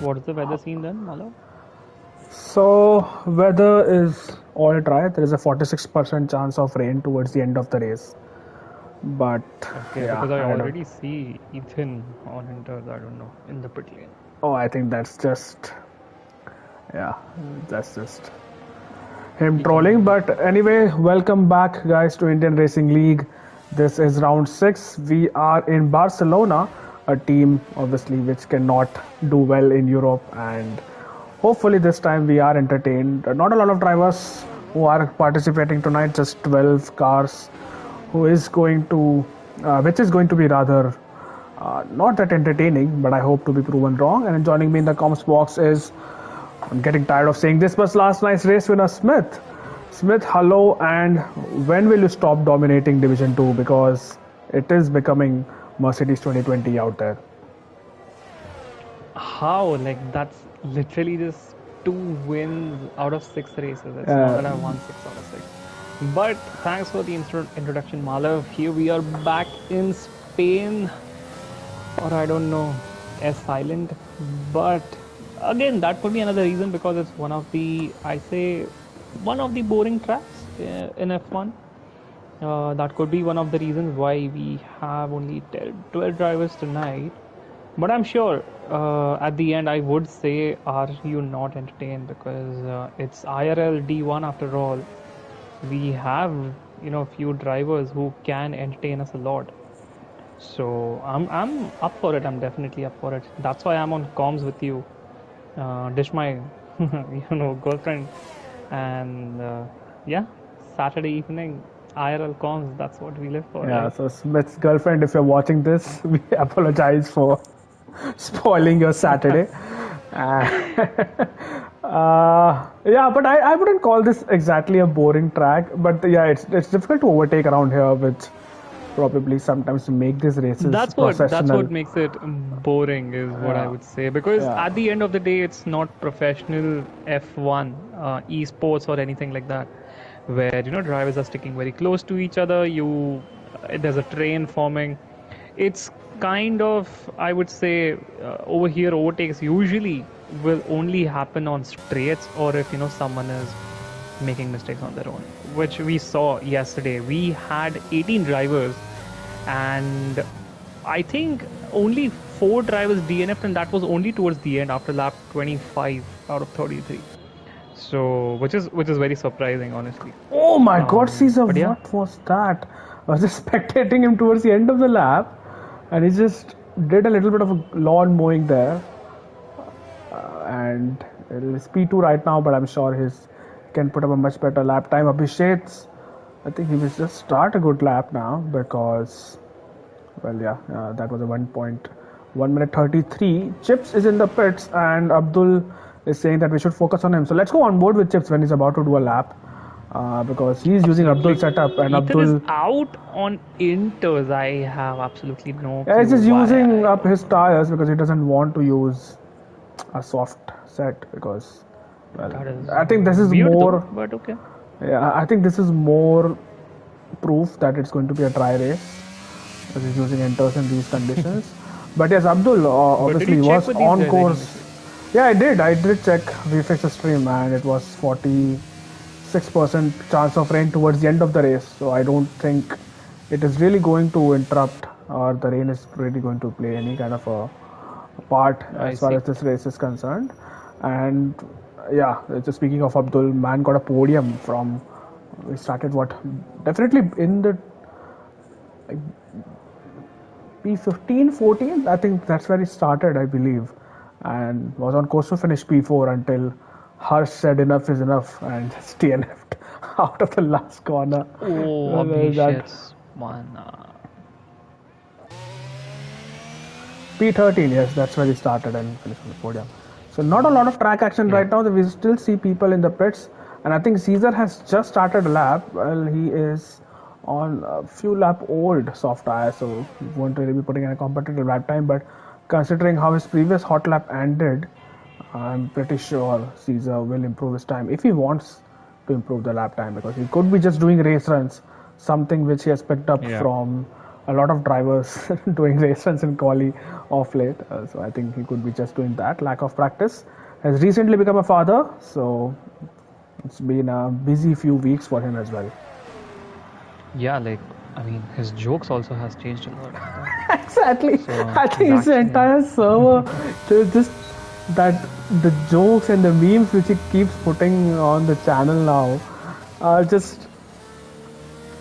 What is the weather scene then, Malav? So weather is all dry. There is a 46% chance of rain towards the end of the race. But Okay, yeah, because I I don't. already see Ethan on Hunters, I don't know, in the pit lane. Oh, I think that's just, yeah, that's just him He can trolling. be. But anyway, welcome back, guys, to Indian Racing League. This is round six. We are in Barcelona, a team obviously which cannot do well in Europe, and hopefully this time we are entertained. Not a lot of drivers who are participating tonight, just 12 cars, who is going to, which is going to be rather not that entertaining, but I hope to be proven wrong. And joining me in the comms box is, I'm getting tired of saying this, but last night's race winner Smith. Smith, hello, and when will you stop dominating Division 2? Because it is becoming Mercedes 2020 out there. How? Like, that's literally just 2 wins out of 6 races. It's not Uh, that I won 6 out of 6. But thanks for the introduction, Malav. Here we are back in Spain, or I don't know, as silent. But again, that could be another reason because it's one of the, I say, one of the boring tracks in F1. That could be one of the reasons why we have only 12 drivers tonight. But I'm sure at the end I would say, are you not entertained? Because it's IRL D1 after all. We have, few drivers who can entertain us a lot. So I'm up for it. I'm definitely up for it. That's why I'm on comms with you. Dish my, girlfriend, and yeah, Saturday evening IRL comms. That's what we live for, yeah, right? so Smith's girlfriend, if you're watching this, we apologize for spoiling your Saturday. Uh, yeah, but I wouldn't call this exactly a boring track. But yeah, it's difficult to overtake around here, which probably sometimes make these races That's what processional. makes it boring, is what I Yeah, would say. Because yeah. at the end of the day, it's not professional F1, eSports or anything like that, where drivers are sticking very close to each other. There's a train forming. It's kind of, I would say, over here overtakes usually will only happen on straights, or if someone is making mistakes on their own, which we saw yesterday. We had 18 drivers, and I think only 4 drivers DNF'd, and that was only towards the end after lap 25 out of 33. So, which is very surprising, honestly. Oh my God, Caesar, But yeah, what was that? I was just spectating him towards the end of the lap, and he just did a little bit of a lawn mowing there. And it's P2 right now, but I'm sure he's can put up a much better lap time. Abhishek's, I think he will just start a good lap now because, well, yeah, that was a 1.1 minute 33. Chips is in the pits, and Abdul is saying that we should focus on him. So let's go on board with Chips when he's about to do a lap. Because he's using Abdul's absolutely. setup, and Ethan is Abdul, out on inters. I have absolutely no yeah, he's clue just why. using up his tires because he doesn't want to use a soft set because, well, That is I think this is weird though, more. but okay. Yeah, I think this is more proof that it's going to be a dry race because he's using enters in these conditions. But yes, Abdul But did you obviously check was with these on guys course. anyways? Yeah, I did. I did check VFX the stream, and it was 46% chance of rain towards the end of the race. So I don't think it is really going to interrupt, or the rain is really going to play any kind of a part I as far see. as this race is concerned. And yeah, just speaking of Abdul, man got a podium from. We started what? Definitely in the like, P15, 14. I think that's where he started, I believe, and was on course to finish P4 until Harsh said enough is enough and just DNF'd out of the last corner. Oh, That Abhishek's one. P13, yes, that's where he started and finished on the podium. So not a lot of track action Yeah. right now. We still see people in the pits, and I think Caesar has just started a lap. Well, he is on a few lap old soft tire, so he won't really be putting in a competitive lap time. But considering how his previous hot lap ended, I'm pretty sure Caesar will improve his time if he wants to improve the lap time because he could be just doing race runs, something which he has picked up Yeah. from a lot of drivers doing race runs in quali off late. So I think he could be just doing that. Lack of practice. Has recently become a father, so it's been a busy few weeks for him as well. Yeah, like I mean, his jokes also has changed a lot. Exactly. So I he's think his actually entire server, just that the jokes and the memes which he keeps putting on the channel now are just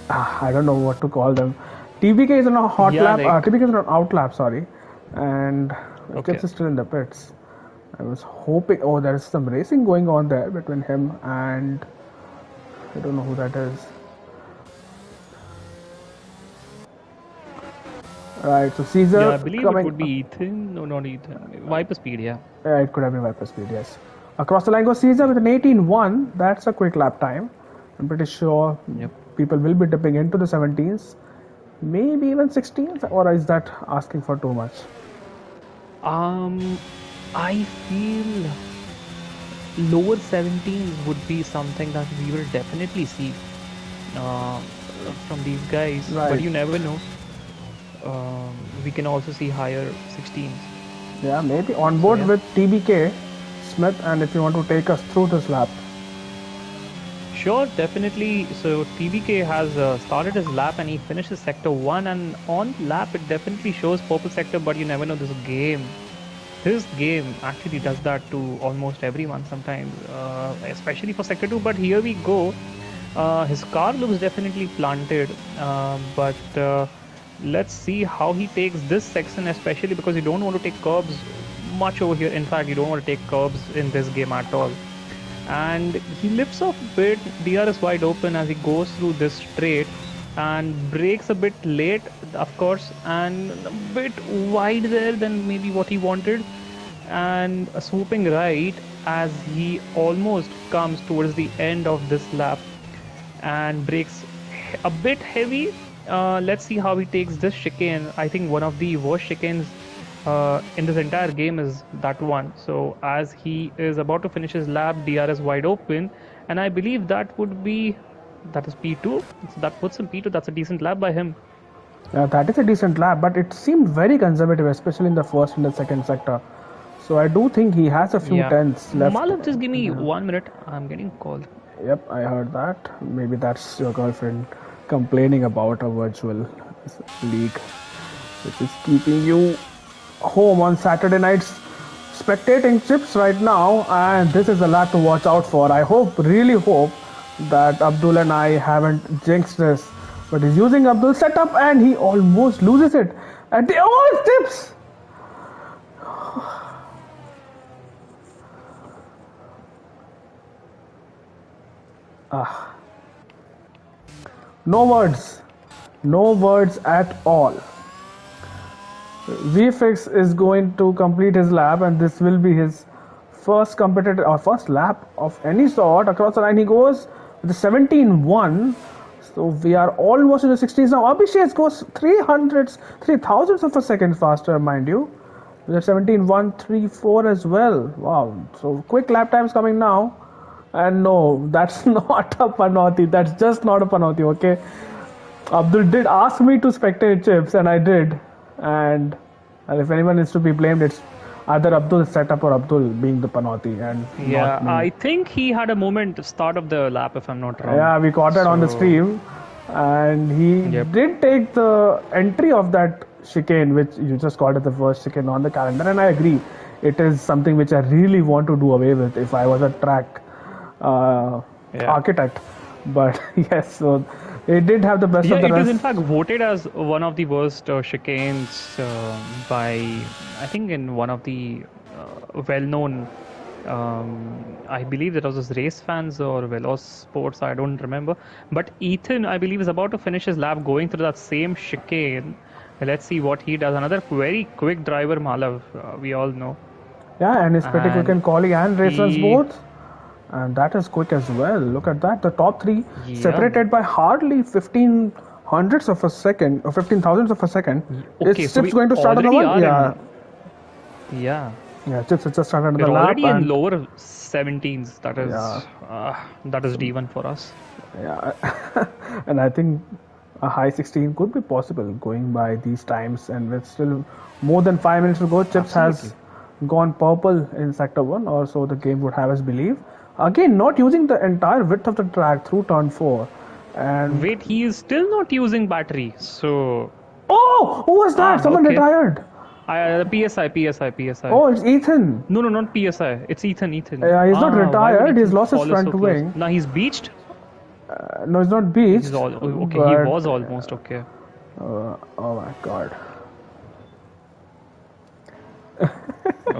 I don't know what to call them. TBK is on a hot yeah, lap. like TBK is on an out lap. Sorry, and okay. Chips is still in the pits. I was hoping. Oh, there is some racing going on there between him and I don't know who that is. Right. So Yeah, I Caesar believe it coming. would be Ethan. No, not Ethan. Viper Speed. Yeah. It could have been Viper Speed. Yes. Across the line goes Caesar with an 18-1. That's a quick lap time. I'm pretty sure Yep. people will be dipping into the 17s, maybe even 16s, or is that asking for too much? Um, I feel lower 17s would be something that we will definitely see uh, from these guys, but Right. you never know. We can also see higher 16s. Yeah, maybe on So board yeah, with TBK Smith, and if you want to take us through this lap. sure, definitely. So TBK has started his lap and he finishes sector one, and on lap it definitely shows purple sector, but you never know this game actually does that to almost everyone sometimes, especially for sector 2. But here we go. His car looks definitely planted, but let's see how he takes this section, especially because you don't want to take curbs much over here. In fact, you don't want to take curbs in this game at all. And he lifts off a bit. DR is wide open as he goes through this straight and breaks a bit late, of course, and a bit wide there than maybe what he wanted, and a swooping right as he almost comes towards the end of this lap and breaks a bit heavy. Let's see how he takes this chicane. I think one of the worst chicanes in this entire game is that one. So as he is about to finish his lap, DR is wide open, and I believe that is P2. So that puts him P2. That's a decent lap by him. That is a decent lap, but it seemed very conservative, especially in the first and the second sector. So I do think he has a few Yeah. tenths left. Malav, just give me Yeah. 1 minute. I'm getting called. Yep, I heard that. Maybe that's your girlfriend complaining about a virtual league, which is keeping you home on Saturday nights spectating chips right now, and this is a lot to watch out for. I hope, really hope, that Abdul and I haven't jinxed this. But he's using Abdul's setup and he almost loses it. And the all tips! No words. No words at all. VFX is going to complete his lap, and this will be his first competitor or first lap of any sort across the line. He goes with the 17-1. So we are almost in the 60s now. Abhishek goes 300s, 3000s of a second faster, mind you. With a 17-1-3-4 as well. Wow. So quick lap times coming now. And no, that's not a panauti. That's just not a panauti, okay? Abdul did ask me to spectate chips, and I did. And if anyone is to be blamed, it's either Abdul's setup or Abdul being the panauti and Yeah, not me. I think he had a moment to start of the lap, if I'm not wrong. Yeah, we caught it on the So, stream, and he yep. did take the entry of that chicane, which you just called it the first chicane on the calendar. And I agree, it is something which I really want to do away with if I was a track Yeah. architect. But yes, so it did have the best Yeah, of the it is in rest. fact voted as one of the worst chicanes by, I think, in one of the well-known, I believe it was this race fans or Velos Sports, I don't remember. But Ethan, I believe, is about to finish his lap going through that same chicane. Let's see what he does. Another very quick driver, Malav, we all know. Yeah, and it's pretty quick And in quali and race runs he, both. And that is quick as well. Look at that. The top three yeah. separated by hardly 15 hundredths of a second or 15 thousandths of a second. Okay, Is so Chips we going to start already another one? are Yeah. in, yeah. Chips has just started We're another lap already in and lower 17s. yeah, That is D1 for us. yeah. And I think a high 16 could be possible going by these times, and with still more than 5 minutes to go, Chips Absolutely. has gone purple in sector 1, or so the game would have us believe. Again, not using the entire width of the track through turn 4. And Wait, he is still not using battery. So, oh, who was that? Someone okay. retired. PSI. Oh, it's Ethan. No, not PSI. It's Ethan. He's not Why would retired. He's Ethan lost his follow front so close? wing. Now he's beached. No, he's not beached. He's all okay. He but, was almost okay. oh my god.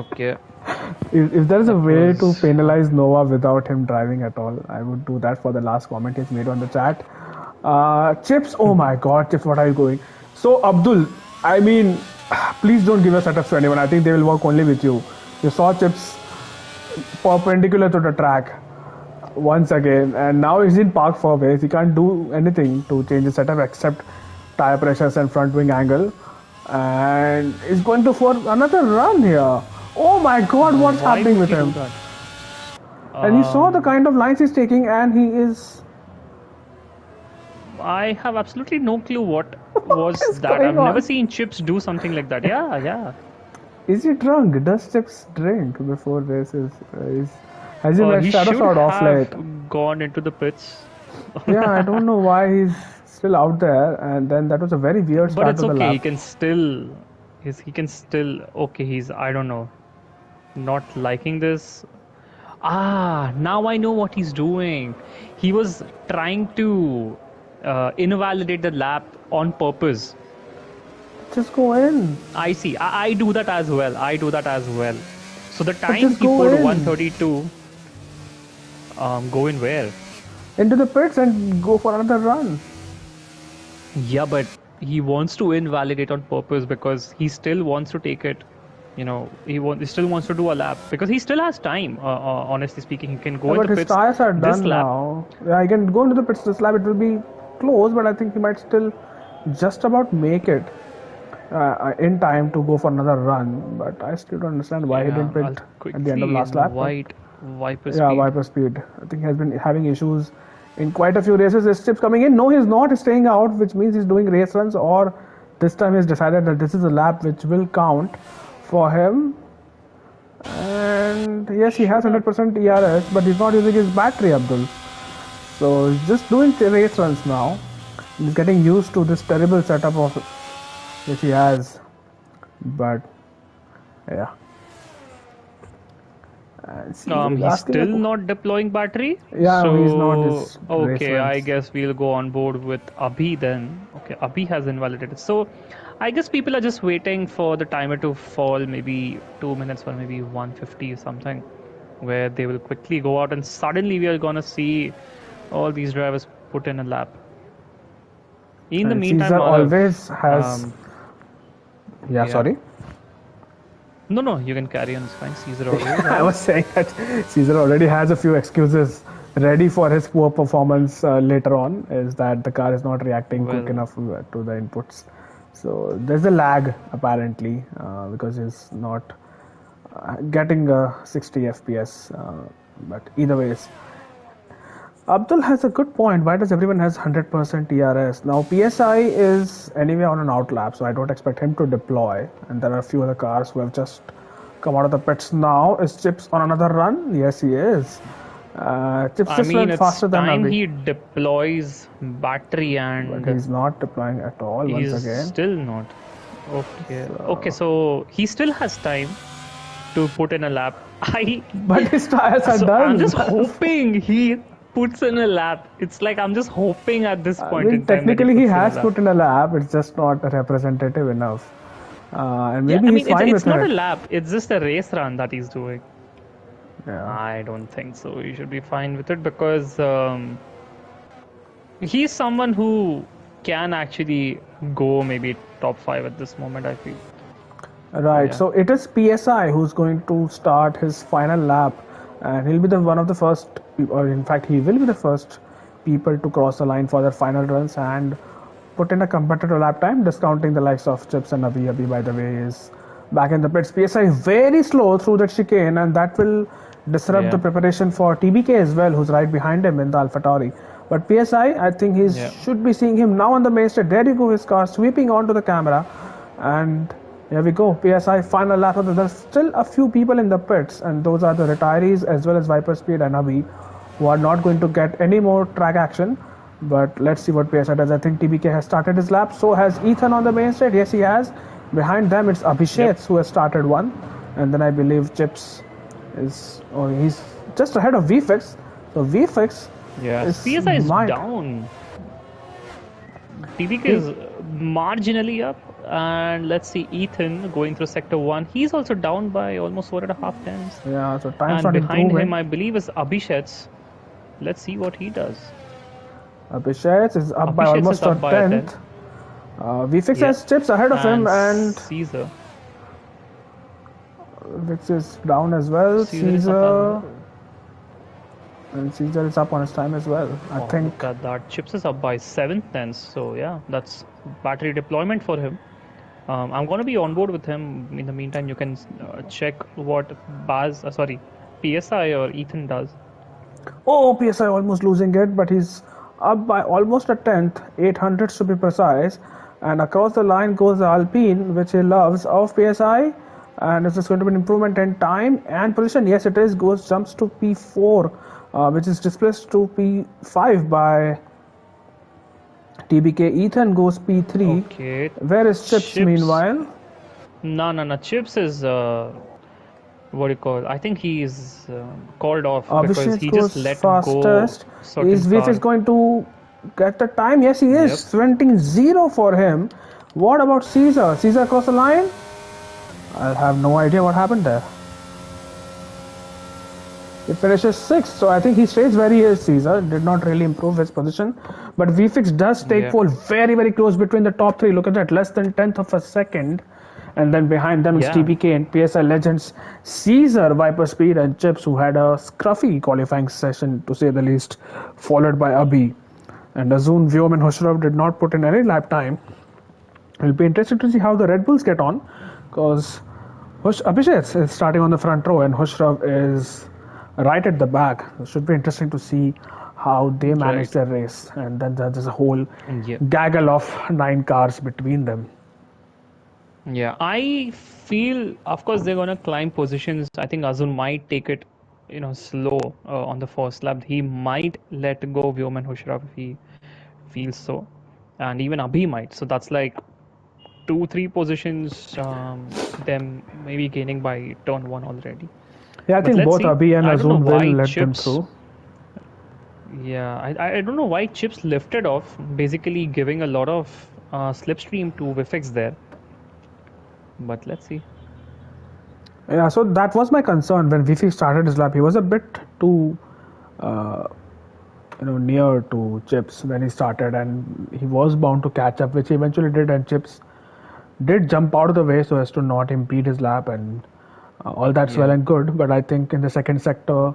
Okay. If there is a way to was- penalize Nova without him driving at all, I would do that for the last comment he's made on the chat. Chips, oh my god, Chips, what are you going? So, Abdul, I mean, please don't give your setups to anyone. I think they will work only with you. You saw Chips perpendicular to the track once again, and now he's in park four ways. He can't do anything to change the setup except tire pressures and front wing angle, and he's going to for another run here. Oh my god, what's Why happening would with he do him? that? And you saw the kind of lines he's taking, and he is. I have absolutely no clue what was is that. going I've never on? seen Chips do something like that. Yeah. Is he drunk? Does Chips drink before races? Has he met He Shadow should Sword off late? have gone into the pits. Yeah, I don't know why he's still out there. And then that was a very weird But start it's to the okay. He lap. can still. He can still. Okay, he's. I don't know. Not liking this. Now I know what he's doing. He was trying to invalidate the lap on purpose. Just go in. I see. I do that as well. So the time just he go put in. 132. Go in where? Into the pits and go for another run. Yeah, but he wants to invalidate on purpose because he still wants to take it. You know, he still wants to do a lap because he still has time. Honestly speaking, he can go But into his pits tires are this done lap. now. Yeah, I can go into the pits this lap. It will be close, but I think he might still just about make it in time to go for another run. But I still don't understand why he didn't I'll pit at the end of last lap. But Viper yeah, speed. Viper speed. I think he has been having issues in quite a few races. His chips coming in. No, he's not. He's staying out, which means he's doing race runs, or this time he's decided that this is a lap which will count for him. And yes, he has 100% ERS, but he's not using his battery, Abdul. So he's just doing race runs now. He's getting used to this terrible setup of which he has. But yeah. He's still not deploying battery. Yeah, so, he's not. His okay, I guess we'll go on board with Abhi then. Okay, Abhi has invalidated. So, I guess people are just waiting for the timer to fall, maybe 2 minutes or maybe 150 or something, where they will quickly go out and suddenly we are gonna see all these drivers put in a lap. In the meantime, Caesar Madhav, always has. Yeah, sorry. No, you can carry on. It's fine. Caesar already. I was saying that Caesar already has a few excuses ready for his poor performance later on. Is that the car is not reacting quick enough to the inputs. So there's a lag apparently because he's not getting 60 FPS. But either ways, Abdul has a good point. Why does everyone has 100% ERS? Now PSI is anyway on an outlap, so I don't expect him to deploy. And there are a few other cars who have just come out of the pits now. Is Chips on another run? Yes, he is. Chips just went faster than time Abhi. he deploys battery and But he's not deploying at all once again. Still not. Okay, so he still has time to put in a lap. But his tires are done. I'm just hoping he puts in a lap. It's like I'm just hoping at this point in time. Technically, he has put in a lap. It's just not representative enough. And maybe he's fine with it. It's not a lap. It's just a race run that he's doing. Yeah. I don't think so. He should be fine with it because he's someone who can actually go maybe top 5 at this moment, I feel. Right. So it is PSI who's going to start his final lap, and he'll be one of the first, or in fact, he will be the first people to cross the line for their final runs and put in a competitive lap time, discounting the likes of Chips and Abhi. Abhi, by the way, is back in the pits. PSI very slow through that chicane, and that will disrupt the preparation for TBK as well, who's right behind him in the AlphaTauri. But PSI, I think he Yeah. should be seeing him now on the main stage. There you go, his car sweeping onto the camera, and here we go. PSI final lap. There's still a few people in the pits, and those are the retirees as well as Viper Speed and Abhi, who are not going to get any more track action. But let's see what PSI does. I think TBK has started his lap. So has Ethan on the main stage. Yes, he has. Behind them, it's Yep. Abhishek who has started one, and then I believe Chips is, or he's just ahead of VFix. So VFix Yes. is PSI is might down. TBK he, is marginally up. And let's see Ethan going through sector 1. He's also down by almost 4.5 tenths. yeah. So time's And not behind him, improving. I believe, is Abhishek. Let's see what he does. Abhishek is up by Abhishek is almost a up by a tenth. tenth. VFix Yep. has Chips ahead of him, And and Caesar. Vix is down as well. Caesar is up as Caesar, well. and Caesar is up on his time as well. I Oh, think. look at that. Chips is up by 7 tenths. So, yeah, that's battery deployment for him. I'm going to be on board with him. In the meantime, you can check what PSI or Ethan does. Oh, PSI almost losing it, but he's up by almost a tenth, 800 to be precise. And across the line goes the Alpine, which he loves, of PSI. And is this going to be an improvement in time and position? Yes, it is. Goes jumps to P4, which is displaced to P5 by TBK. Ethan goes P3. Okay. Where is Chips Chips. meanwhile? No. Chips is what do you call? I think he is called off because Abhishek he just goes let go fastest. certain Is VFX car. going to get the time? Yes, he is. Yep. 17-0 for him. What about Caesar? Caesar across the line? I have no idea what happened there. He finishes sixth, so I think he stays where he is. Caesar did not really improve his position, but VFix does take Yeah. pole very close between the top three. Look at that, less than tenth of a second. And then behind them is Yeah. TPK and PSI legends Caesar, Viper Speed, and Chips, who had a scruffy qualifying session to say the least, followed by Abhi. And Azun, Vyom, and Hushrov did not put in any lap time. It'll be interesting to see how the Red Bulls get on, because Abhishek is starting on the front row and Hushrov is right at the back. It should be interesting to see how they manage Right. their race. And then there's a whole Yeah. gaggle of 9 cars between them. Yeah. I feel, of course, they're gonna climb positions. I think Azun might take it, slow on the first lap. He might let go Vyom and Hushraf if he feels so, and even Abhi might. So that's like 2-3 positions. Them maybe gaining by turn 1 already. Yeah, I But think let's both see. Abhi and I don't know Azun will why let them Chips. through. Yeah, I don't know why Chips lifted off, basically giving a lot of slipstream to Vifix there. But let's see. Yeah, so that was my concern when Vifi started his lap. He was a bit too, uh, near to Chips when he started, and he was bound to catch up, which he eventually did. And Chips did jump out of the way so as to not impede his lap, and all that's well Yeah. and good. But I think in the second sector,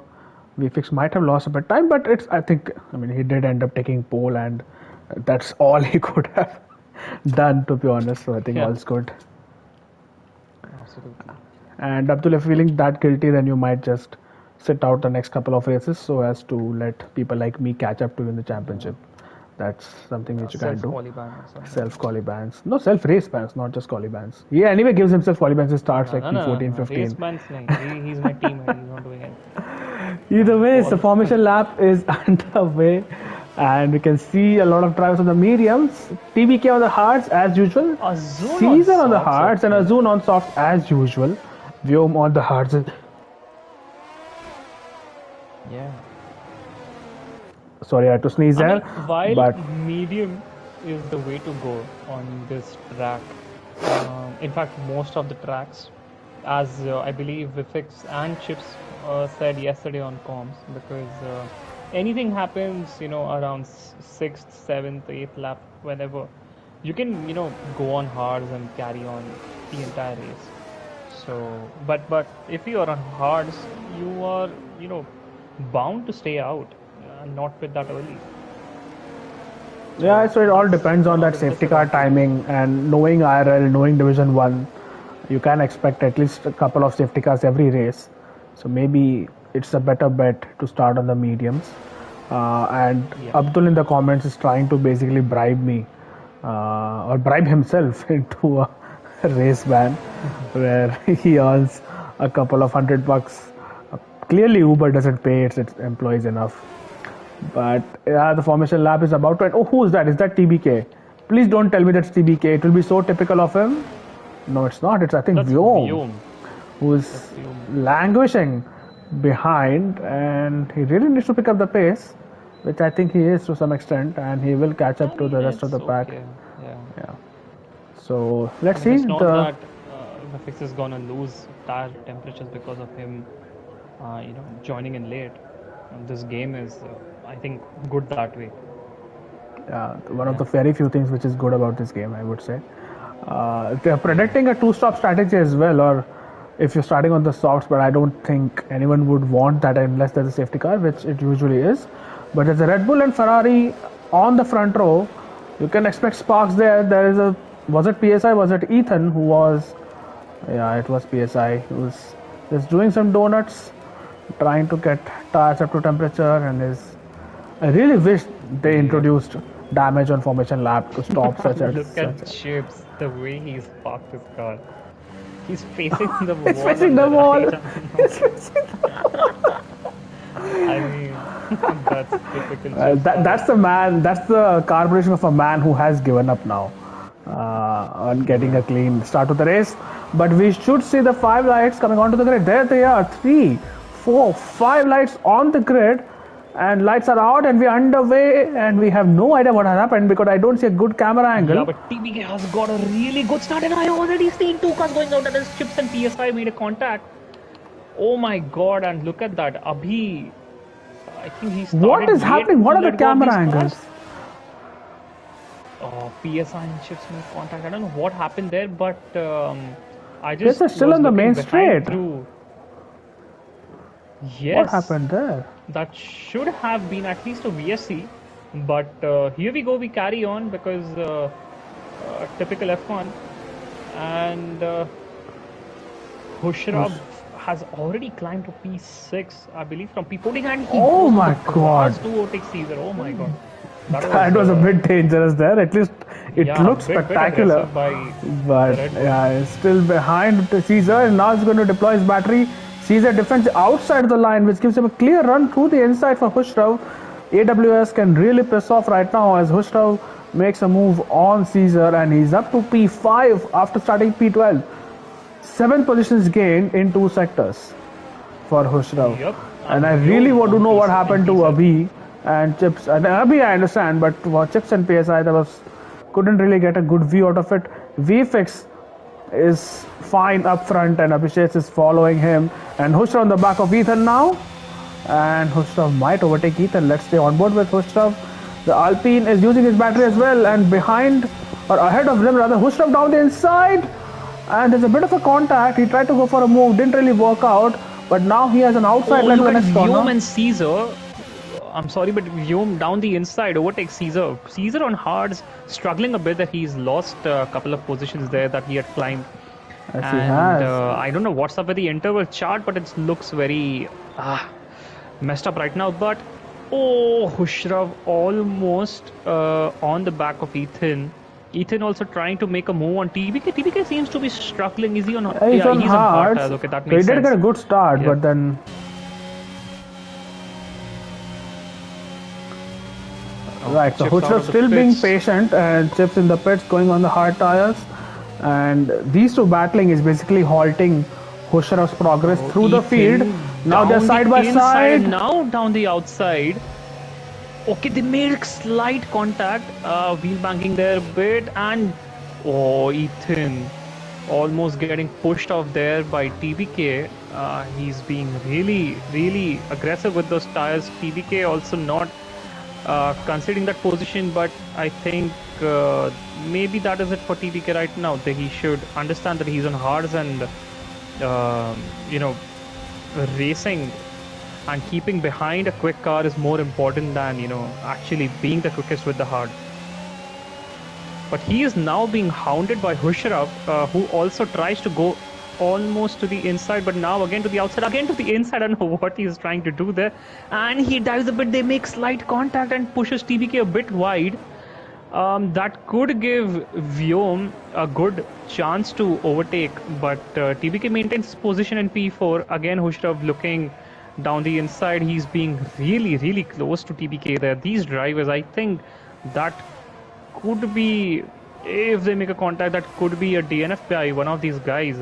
VFix might have lost a bit of time. But he did end up taking pole, and that's all he could have done, to be honest. So I think Yeah. all's good. Absolutely. And Abdul, if feeling that guilty, then you might just sit out the next couple of races so as to let people like me catch up to you in the championship. That's something which you can do. Self-quali ban or something. Self-quali bans. No, self-race bans, not just quali bans. He anyway gives himself quali bans. He starts like P14, Race 15. bans nahi. He's my teammate. He's not doing anything. Either way, the All- formation lap is underway. And we can see a lot of drivers on the mediums. TBK on the hards as usual. Azun Caesar on the softs, hards and okay. Azun on soft as usual. Vyom on the hards. Yeah. Sorry, I had to sneeze I there. mean, while But medium is the way to go on this track, in fact, most of the tracks, as I believe Vifix and Chips said yesterday on comms, because anything happens, around sixth, seventh, eighth lap, whenever, you can, go on hards and carry on the entire race. So, but if you are on hards, you are, bound to stay out, not with that early. yeah, so it all depends on that Bit safety car disadvantage. timing and knowing IRL, knowing Division 1. You can expect at least a couple of safety cars every race. So maybe it's a better bet to start on the mediums. And Yeah. Abdul in the comments is trying to basically bribe me or bribe himself into a race ban where he earns a couple of $100. Clearly, Uber doesn't pay its employees enough. But yeah, the formation lap is about to end. Oh, who is that? Is that TBK? Please don't tell me that's TBK. It will be so typical of him. No, it's not. It's I think That's Vyom, Vyom. That's who's Vyom. languishing behind, and he really needs to pick up the pace, which I think he is to some extent, and he will catch I up to mean, the rest of it's the pack. okay. Yeah. Yeah. So I let's mean, see it's not the. that the fix is gonna lose tire temperatures because of him, joining in late. This game is, I think, good that way. One of Yeah. the very few things which is good about this game, I would say. They're predicting a two-stop strategy as well, or if you're starting on the softs, but I don't think anyone would want that unless there's a safety car, which it usually is. But there's a Red Bull and Ferrari on the front row. You can expect sparks there. There is a was it PSI? Was it Ethan who was? Yeah, it was PSI who was just doing some donuts, trying to get tires up to temperature, and is. I really wish they Yep. introduced damage on formation lap to stop such as Look such. at Chips, the way he's parked his car. He's facing the It's wall facing on the the wall. right and I mean, that's typical Chips That's style. the man. That's the carburation of a man who has given up now on getting Yeah. a clean start to the race. But we should see the five lights coming onto the grid. There they are. Three, four, five lights on the grid, and lights are out, and we're underway, and we have no idea what has happened because I don't see a good camera Yeah, angle. but TBK has got a really good start, and I already seen two cars going out, and his Chips and PSI made a contact. Oh my god, and look at that. Abhi, I think he What started is late happening? to What are the let go of camera these cars. angles? Oh, PSI and Chips made contact. I don't know what happened there, but I This just is still was on the looking main behind straight. through. What Yes, happened there? that should have been at least a VSC, but here we go. We carry on because typical F1, and Hushrab has already climbed to P6, I believe, from P14, and he Oh goes on the my god. grass to overtake Caesar. Oh my god, that That was was a bit dangerous there. At least it yeah, looked bit spectacular. aggressive by But the Red Bull. yeah, it's still behind Caesar, and now he's going to deploy his battery. Caesar defends outside the line, which gives him a clear run through the inside for Hushrov. AWS can really piss off right now as Hushrov makes a move on Caesar, and he's up to P5 after starting P12. 7 positions gained in 2 sectors for Hushrov. Yup, And and I really Vyom want to on know what P in happened to P7. Abhi and Chips. And Abhi I understand, but for Chips and PSI, there was couldn't really get a good view out of it. VFX is fine up front, and Abhishek is following him. And Hushrov on the back of Ethan now. And Hushrov might overtake Ethan. Let's stay on board with Hushrov. The Alpine is using his battery as well, and behind or ahead of them rather, Hushrov down the inside. And there's a bit of a contact. He tried to go for a move, didn't really work out. But now he has an outside Oh, line to look the at next Vyom corner. and Caesar. I'm sorry, but Vyom down the inside overtakes Caesar. Caesar on hards, struggling a bit that he's lost a couple of positions there that he had climbed. Yes, he And has. I don't know what's up with the interval chart, but it looks very messed up right now. But oh, Hushrav almost on the back of Ethan. Ethan also trying to make a move on TBK. TBK seems to be struggling. Is he on? He's Yeah, on he's on hard hards. tires. Okay, that So he makes did get sense. a good start, Yeah. but then right. So Chips out Huchra of the still being pits. patient, and Chips in the pits going on the hard tires. And these two battling is basically halting Hushrav's progress Oh, through the field. Ethan Now they're down the side by inside and side. now down the outside. Okay, they made slight contact. Wheel banking there a bit, and oh, Ethan almost getting pushed off there by TBK. He's being really aggressive with those tires. TBK also not considering that position, but I think maybe that is it for TBK right now. That he should understand that he's on hards and uh, you know racing and keeping behind a quick car is more important than actually being the quickest with the hard. But he is now being hounded by Hushraf, who also tries to go almost to the inside, but now again to the outside, again to the inside. I don't know what he's trying to do there. And he dives a bit. They make slight contact and pushes TBK a bit wide. That could give Vyom a good chance to overtake, but TBK maintains his position in P4. Again, Hushrav looking down the inside. He's being really close to TBK there. These drivers, I think that could be, if they make a contact, that could be a DNF by one of these guys.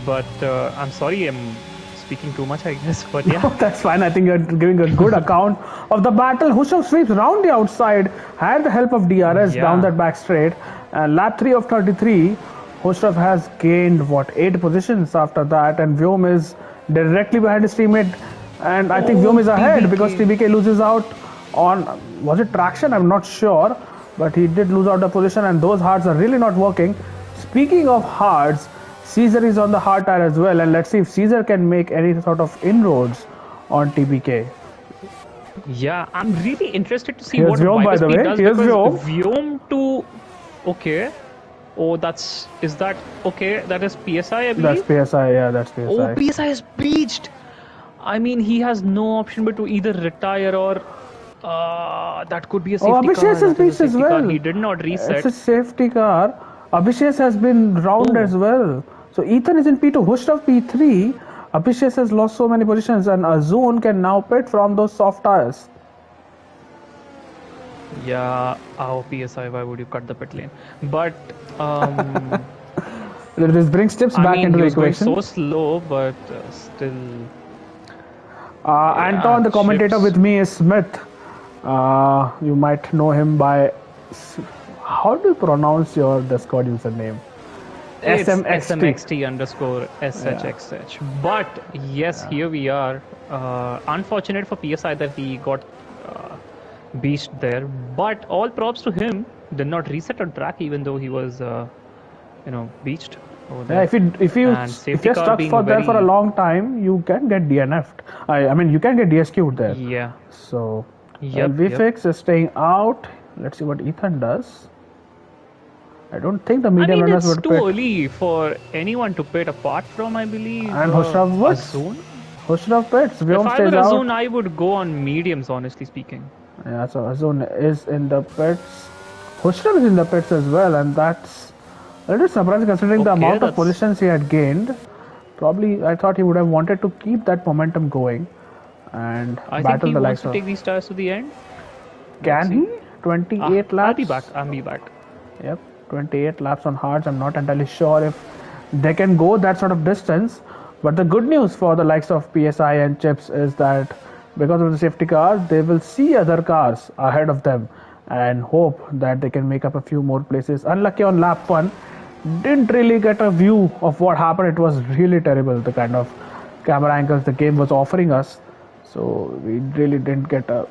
But I'm sorry, I'm speaking too much, I guess. But yeah. No, that's fine. I think you're giving a good account of the battle. Hushav sweeps round the outside, had the help of DRS down that back straight. Lap 3 of 33, Hushav has gained, 8 positions after that, and Vyom is directly behind his teammate. And I think Vyom is ahead TBK. because TBK loses out on, was it traction? I'm not sure, but he did lose out the position, and those hards are really not working. Speaking of hards, Caesar is on the hard tire as well, and let's see if Caesar can make any sort of inroads on TBK. Yeah, I'm really interested to see Here's what Vyom, by the Viper Speed way. does, Here's because Vyom. Vyom to... Okay. Oh, is that... Okay, that is PSI, I believe? That's PSI, yeah, that's PSI. Oh, PSI is beached! I mean, he has no option but to either retire or... that could be a safety car. Abhishek is beached as well. Car. He did not reset. It's a safety car. Abhishek has been round as well. So Ethan is in P2, Hushrav P3. Abhishek has lost so many positions, and Azun can now pit from those soft tires. Yeah, PSI, why would you cut the pit lane? But this brings tips back into the equation. So slow, but still. Anton, the commentator with me, is Smith. You might know him by. How do you pronounce your Discord username? It's SMXT underscore SHXH. But yes, here we are. Unfortunate for PSI that he got beached there. But all props to him. Did not reset on track even though he was, beached over there. Yeah, if you're stuck there for a long time, you can get DNF'd. I mean, you can get DSQ'd there. Yeah. So, VFX is staying out. Let's see what Ethan does. I don't think the medium runners would pit. It's too early for anyone to pit apart from, I believe, and Hushrav would. Hushrav pits. If I were Azun, I would go on mediums, honestly speaking. Yeah, so Azun is in the pits. Hushrav is in the pits as well, and that's a little surprising considering the amount of positions he had gained. Probably, I thought he would have wanted to keep that momentum going and battle the likes of. I think he wants to take these tires to the end. Can he? 28 laps. I'll be back. Yep. 28 laps on hards. I'm not entirely sure if they can go that sort of distance, but the good news for the likes of PSI and Chips is that because of the safety car, they will see other cars ahead of them and hope that they can make up a few more places. Unlucky on lap 1, didn't really get a view of what happened. It was really terrible, the kind of camera angles the game was offering us, so we really didn't get a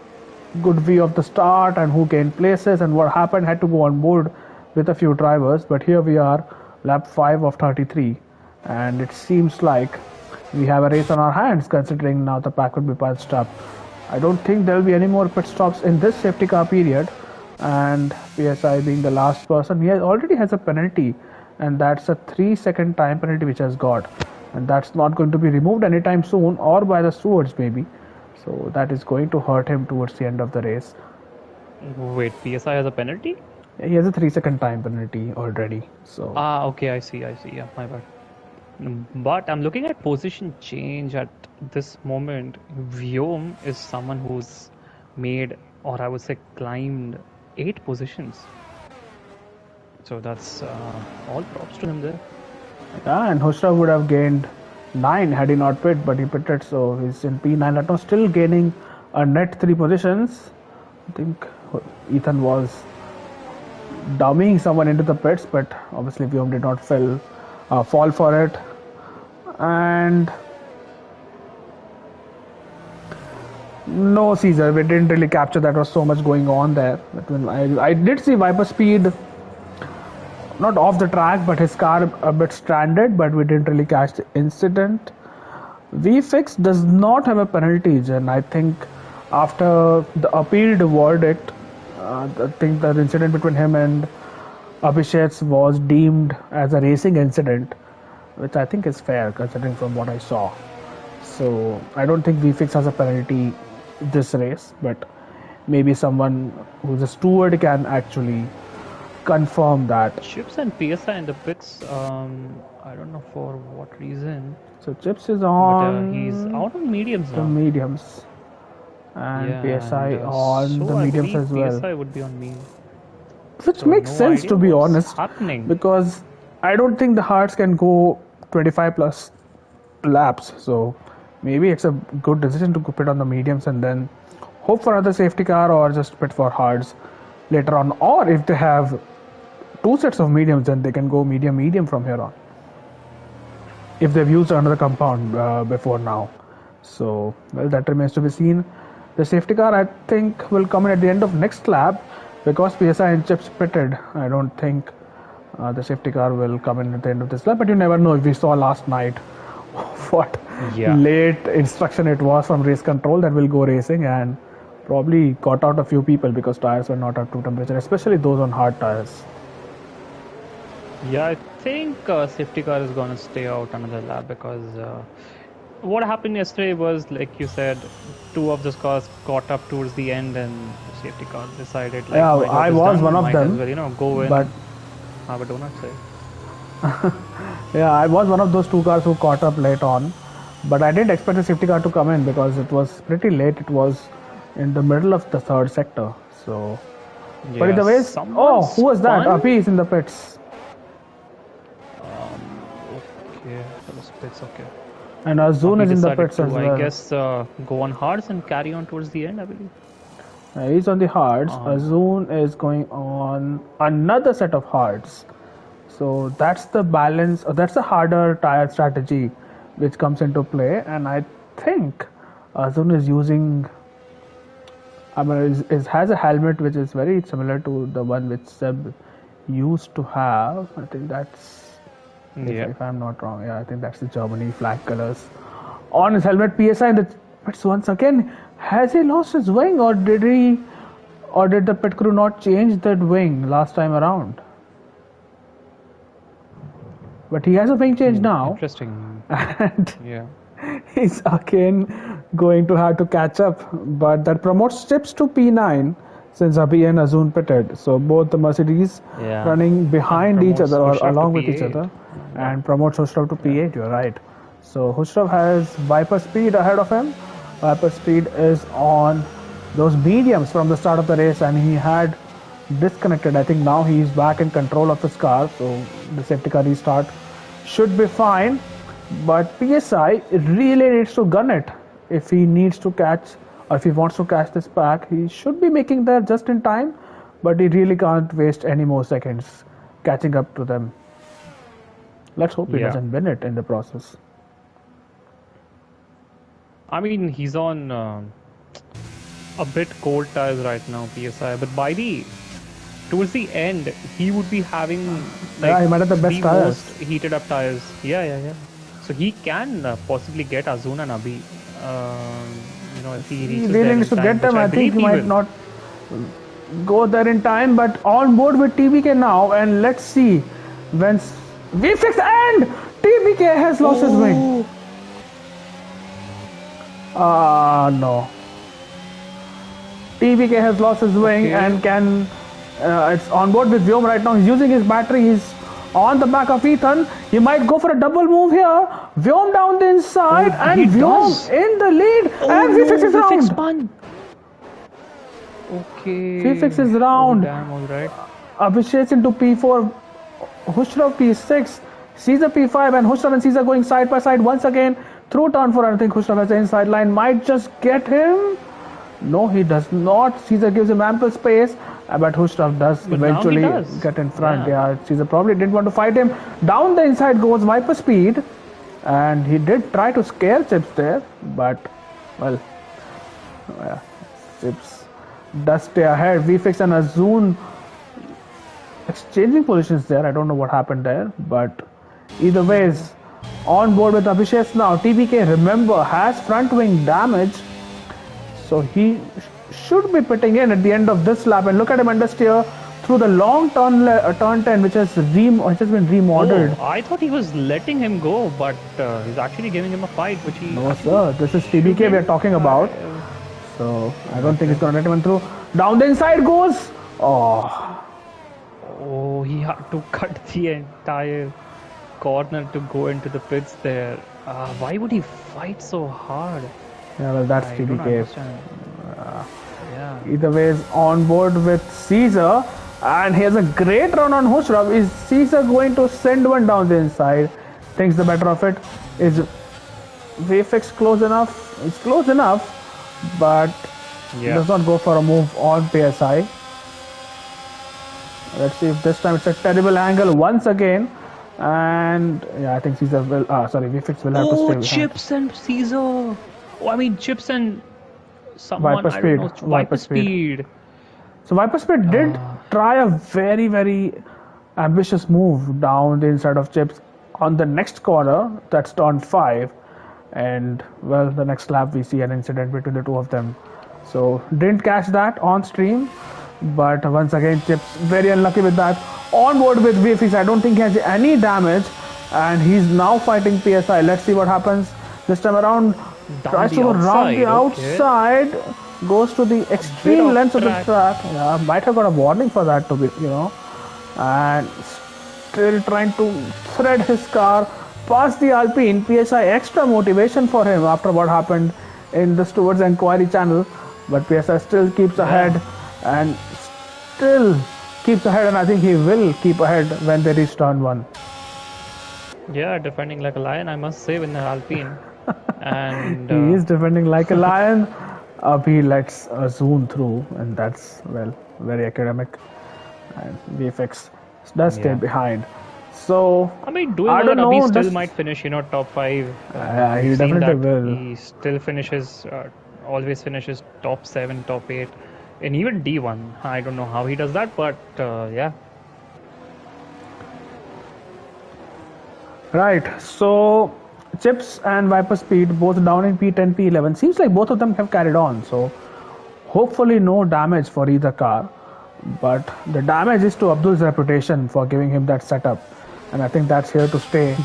good view of the start and who gained places and what happened. Had to go on board with a few drivers, but here we are, lap 5 of 33, and it seems like we have a race on our hands considering now the pack would be punched up. I don't think there will be any more pit stops in this safety car period, and PSI being the last person, he already has a penalty, and that's a 3-second time penalty which has got, and that's not going to be removed anytime soon or by the stewards maybe, so that is going to hurt him towards the end of the race. Wait, PSI has a penalty? He has a 3-second time penalty already. So okay, I see. Yeah, my bad. But I'm looking at position change at this moment. Vyom is someone who's made, or I would say climbed, 8 positions. So that's all props to him there. Yeah, and Hushrav would have gained 9 had he not pit, but he pitted, so he's in P9 right now, still gaining a net 3 positions. I think Ethan was dummying someone into the pits, but obviously Vyom did not fall for it. And no, Caesar, we didn't really capture that. Was so much going on there. But when I did see Viper Speed not off the track, but his car a bit stranded, but we didn't really catch the incident. VFX does not have a penalty, and I think after the appealed verdict, I think the incident between him and Abhishek was deemed as a racing incident, which I think is fair considering from what I saw. So I don't think VFix has a penalty this race, but maybe someone who's a steward can actually confirm that. Chips and PSI in the pits. I don't know for what reason, So Chips is but he's on out on mediums the now. mediums and Yeah, PSI and on the so I mediums believe as well, PSI would be on me. which So makes no sense idea to be what's honest, happening. because I don't think the hearts can go 25 plus laps. So maybe it's a good decision to pit on the mediums and then hope for another safety car or just pit for hards later on. Or if they have two sets of mediums, then they can go medium from here on. If they've used another compound before now. So, well, that remains to be seen. The safety car, I think, will come in at the end of next lap because PSI and Chips pitted. I don't think the safety car will come in at the end of this lap, but you never know. If we saw last night what Yeah. late instruction it was from race control that will go racing and probably caught out a few people because tires were not up to temperature, especially those on hard tires. Yeah, I think safety car is gonna stay out another lap because what happened yesterday was, like you said, two of the cars caught up towards the end, and the safety car decided, like, Yeah, my job I is was done, one of might as them, well, go but in, have a donut side. yeah, I was one of those two cars who caught up late on, but I didn't expect the safety car to come in because it was pretty late. It was in the middle of the third sector. So, but Yeah, either ways, someone oh, who was that? spun. Api is in the pits, Okay, that was pits. Okay, and Azun he is in the decided pits as to, I well. guess, go on hards and carry on towards the end, I believe. He's on the hards. Um, Azun is going on another set of hards. So that's the balance, or that's the harder tire strategy which comes into play. And I think Azun is using, I mean, has a helmet which is very similar to the one which Seb used to have. I think that's, yeah. if I'm not wrong, yeah, I think that's the Germany flag colors. On his helmet, PSI in the pits once again. Has he lost his wing, or did the pit crew not change that wing last time around? But he has a wing change now, Interesting. and Yeah. he's again going to have to catch up. But that promotes Chips to P9 since Abhi and Azun pitted. So both the Mercedes Yeah. running behind each Promotes other or Khushraf to along with each P8. other and promotes Hushrav to P8. You're right. So Hushrav has Viper Speed ahead of him. Viper Speed is on those mediums from the start of the race, and he had disconnected. I think now he's back in control of his car, so the safety car restart should be fine. But PSI really needs to gun it if he needs to catch, or if he wants to catch this pack. He should be making there just in time, but he really can't waste any more seconds catching up to them. Let's hope he Yeah. doesn't win it in the process. I mean, he's on a bit cold tires right now, PSI, but towards the end, he would be having, like, Yeah, he might have the best tires. most heated up tires. Yeah. So he can possibly get Azun and Abhi. If he He reaches really there in needs to time, get which them. I I think believe he he might will. not go there in time, but on board with TBK now, and let's see when V6 and TBK has lost his wing. No. TBK has lost his wing Okay. and can. It's on board with Vyom right now. He's using his battery. He's on the back of Ethan. He might go for a double move here. Vyom down the inside, and he Vyom does. in the lead. And V6 is V6 round. spun. Okay. V6 is round. Oh, damn, all right. Abhishek into P4, Hushrav P6, Caesar P5, and Hushrav and Caesar going side by side once again through turn 4. I think Hushrav has the inside line, might just get him. No, he does not. Caesar gives him ample space, but Hushrav does But now he eventually does. get in front. Yeah. Yeah, Caesar probably didn't want to fight him. Down the inside goes Viper Speed, and he did try to scare Chips there, but, well, yeah, Chips does stay ahead. VFix and Azun exchanging positions there. I don't know what happened there, but either ways, on board with Abhishek now. TBK, remember, has front wing damage, so he should be pitting in at the end of this lap. And look at him understeer through the long turn 10, which has been remodeled. Oh, I thought he was letting him go, but he's actually giving him a fight, which he No, actually sir. This is TBK we are shouldn't. talking about. So I don't think Okay. he's gonna let him through. Down the inside goes. Oh, Oh, he had to cut the entire corner to go into the pits there. Why would he fight so hard? yeah. Well, that's I don't TBK. understand. Yeah. Either way is on board with Caesar, and he has a great run on Hushrab. Is Caesar going to send one down the inside? Thinks the better of it. Is Vfx close enough? It's close enough, but Yeah. does not go for a move on PSI. Let's see if this time it's a terrible angle once again. And yeah, I think Caesar will. Sorry, Vfx will have to stay Oh, behind. Chips and Caesar. Oh, I mean, Chips and someone, Viper I don't speed. know, Viper Viper speed. Speed. So Viper Speed did Uh, try a very, very ambitious move down the inside of Chips on the next corner. That's turn 5. And well, the next lap we see an incident between the two of them. So didn't catch that on stream. But once again, Chips very unlucky with that. On board with VFX, I don't think he has any damage. And he's now fighting PSI. Let's see what happens this time around. down Tries to the go around the outside. Okay. outside, goes to the A bit extreme off length of the track. track. Yeah, might have got a warning for that to be. And still trying to thread his car past the Alpine. PSI extra motivation for him after what happened in the Stewards Enquiry channel. But PSI still keeps Yeah. ahead and still keeps ahead, and I think he will keep ahead when they reach turn 1. Yeah, defending like a lion, I must say, in the Alpine. And He is defending like a lion. He lets a zoom through, and that's, well, very academic. And VFX does stay yeah. behind. So, I mean, doing I all don't that, Abhi know. still Just might finish, top 5. We've he seen definitely that will. he still finishes, always finishes top 7, top 8, and even D1. I don't know how he does that, but yeah. Right. So, Chips and Viper Speed both down in P10, P11. Seems like both of them have carried on. So, hopefully, no damage for either car. But the damage is to Abdul's reputation for giving him that setup. And I think that's here to stay.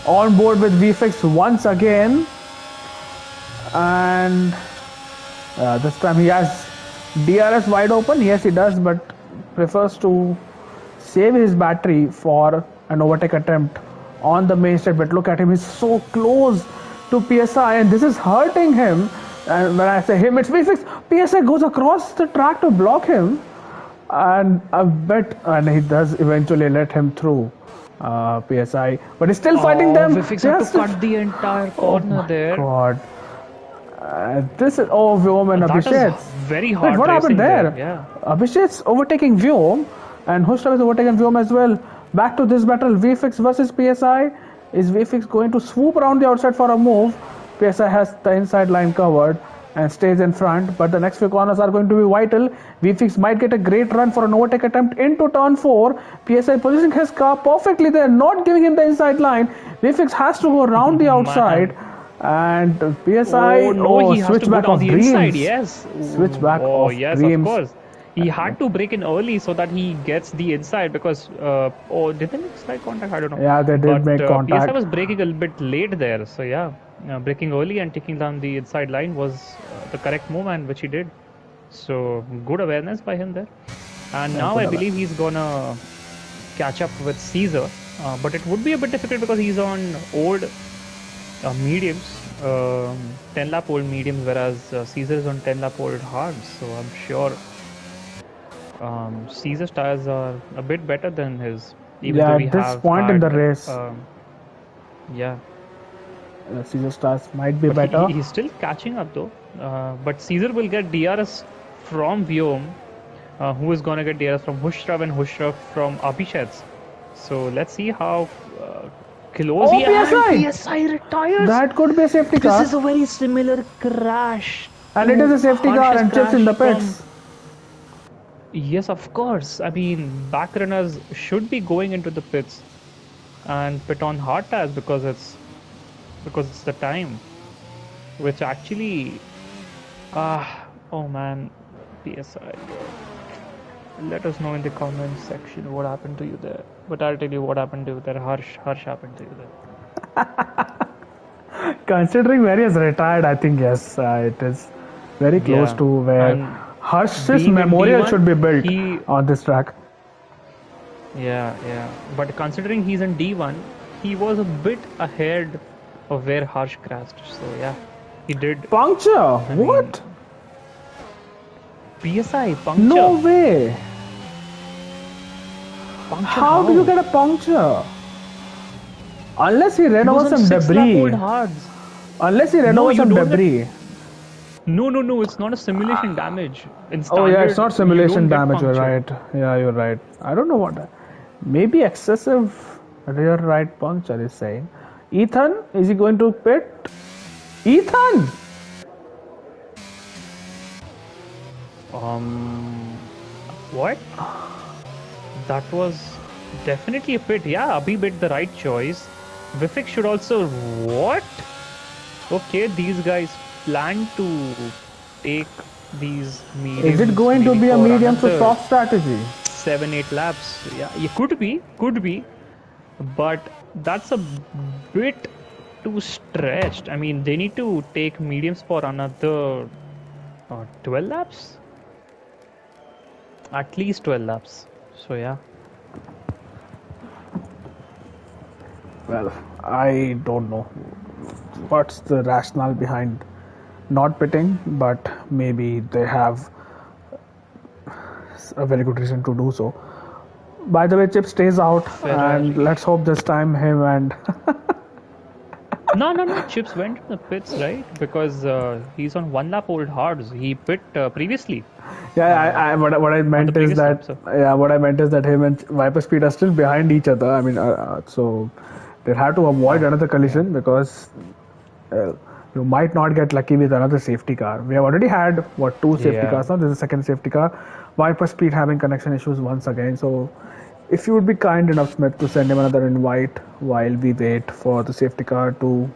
On board with VFX once again. And this time he has DRS wide open. Yes, he does, but prefers to save his battery for an overtake attempt on the main straight. But look at him, he's so close to PSI, and this is hurting him. And when I say him, it's VFX. PSI goes across the track to block him, and I bet, and he does eventually let him through. PSI, but he's still fighting Oh, them. Vifix They had are to still. cut the entire Oh corner my there. god. This is Vyom and That is Abhishek. very Wait, hard what happened racing there. there? Yeah. Abhishek's overtaking Vyom, and Hushrav is overtaking Vyom as well. Back to this battle, VFX versus PSI. Is VFX going to swoop around the outside for a move? PSI has the inside line covered and stays in front, but the next few corners are going to be vital. VFX might get a great run for an overtake attempt into turn 4. PSI positioning his car perfectly there, not giving him the inside line. VFX has to go around the outside. Man. And PSI, Oh no, he has to go switchback down of the inside. dreams. Yes. Switchback Oh of yes, of dreams. course. He had to break in early so that he gets the inside because oh, did they make slight contact? I don't know. Yeah, they did But make PSI contact. was breaking a little bit late there. So yeah, breaking early and taking down the inside line was the correct move, and which he did. So good awareness by him there. And now I believe he's gonna catch up with Caesar, but it would be a bit difficult because he's on old mediums, 10 lap old mediums, whereas Caesar is on 10 lap old hards. So I'm sure Caesar's tires are a bit better than his, even though Yeah, we at this have point in the had, race, yeah. Caesar Stars might be But better. he's still catching up though. But Caesar will get DRS from Vyom, who is gonna get DRS from Hushrav and Hushrav from Abhishek. So let's see how close he PSI! PSI retires. That could be a safety car. This is a very similar crash. And it is a safety car and Chips in the pits. Yes, of course. I mean, back runners should be going into the pits and pit on hard tires because it's the time, which actually oh man, PSI. Let us know in the comments section what happened to you there. But I'll tell you what happened to you there. Harsh happened to you there. Considering where he has retired, I think yes, it is very close Yeah, to where and Harsh's being in memorial should D1, be built he on this track. yeah. But considering he's in D1, he was a bit ahead of where Harsh crashed. So yeah, he did. Puncture? I What? mean, PSI No puncture. way. Puncture How do you how? get a puncture? Unless he He ran was over on some 6 lap old debris. hards. Unless he ran No, over you some don't get. debris. No. It's not a simulation damage. In Oh yeah, it's not standard, you don't simulation get damage. You're puncture. right. Yeah, you're right. I don't know what. Maybe excessive rear right puncture is saying. Ethan, is he going to pit? Ethan! What? That was definitely a pit. Yeah, Abhi made the right choice. Vifik should also. What? Okay, these guys plan to take these Is it mediums going to maybe be a for medium to another soft strategy? 7, 8 laps. Yeah, it could be, but that's a bit too stretched. I mean, they need to take mediums for another 12 laps, at least 12 laps. So yeah. Well, I don't know what's the rationale behind not pitting, but maybe they have a very good reason to do so. By the way, Chip stays out, and Ferrari. let's hope this time him and No. Chips went to the pits, right? Because he's on 1 lap old hards. He pit previously yeah, uh, what I on the meant is previous lap. that So yeah, what I meant is that him and Viper Speed are still behind each other. I mean, so they have to avoid another yeah. collision because uh, you might not get lucky with another safety car. We have already had what two safety Yeah. cars now. This is the second safety car. Viper Speed having connection issues once again. So if you would be kind enough, Smith, to send him another invite while we wait for the safety car to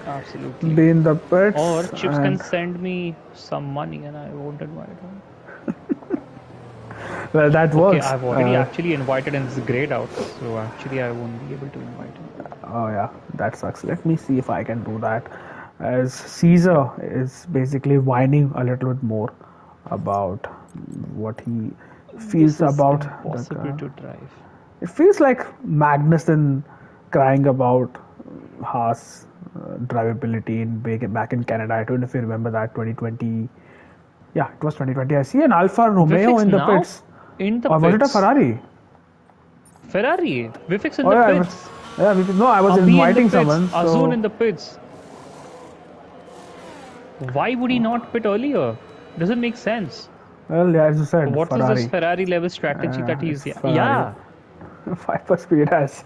Absolutely. be in the Or pits Chips can and send me some money and I won't invite him. well, that Okay, works. I've already actually invited and it's grayed out, so actually I won't be able to invite him. Oh yeah, that sucks. Let me see if I can do that. As Caesar is basically whining a little bit more about what he feels This is about the impossible car. to drive. It feels like Magnussen crying about Haas drivability back in Canada. I don't know if you remember that 2020. Yeah, it was 2020. I see an Alfa Romeo Vifix in the now pits, in the or was it a pits. Ferrari? Ferrari, Vifix in Oh the yeah, pits. no, I was Abhi in the inviting pits. someone. Azun So in the pits. Why would he not pit earlier? Doesn't make sense. well, yeah, as you said, What is this Ferrari. Ferrari level strategy that It's he's yeah? Ferrari. Yeah. Viper Speed has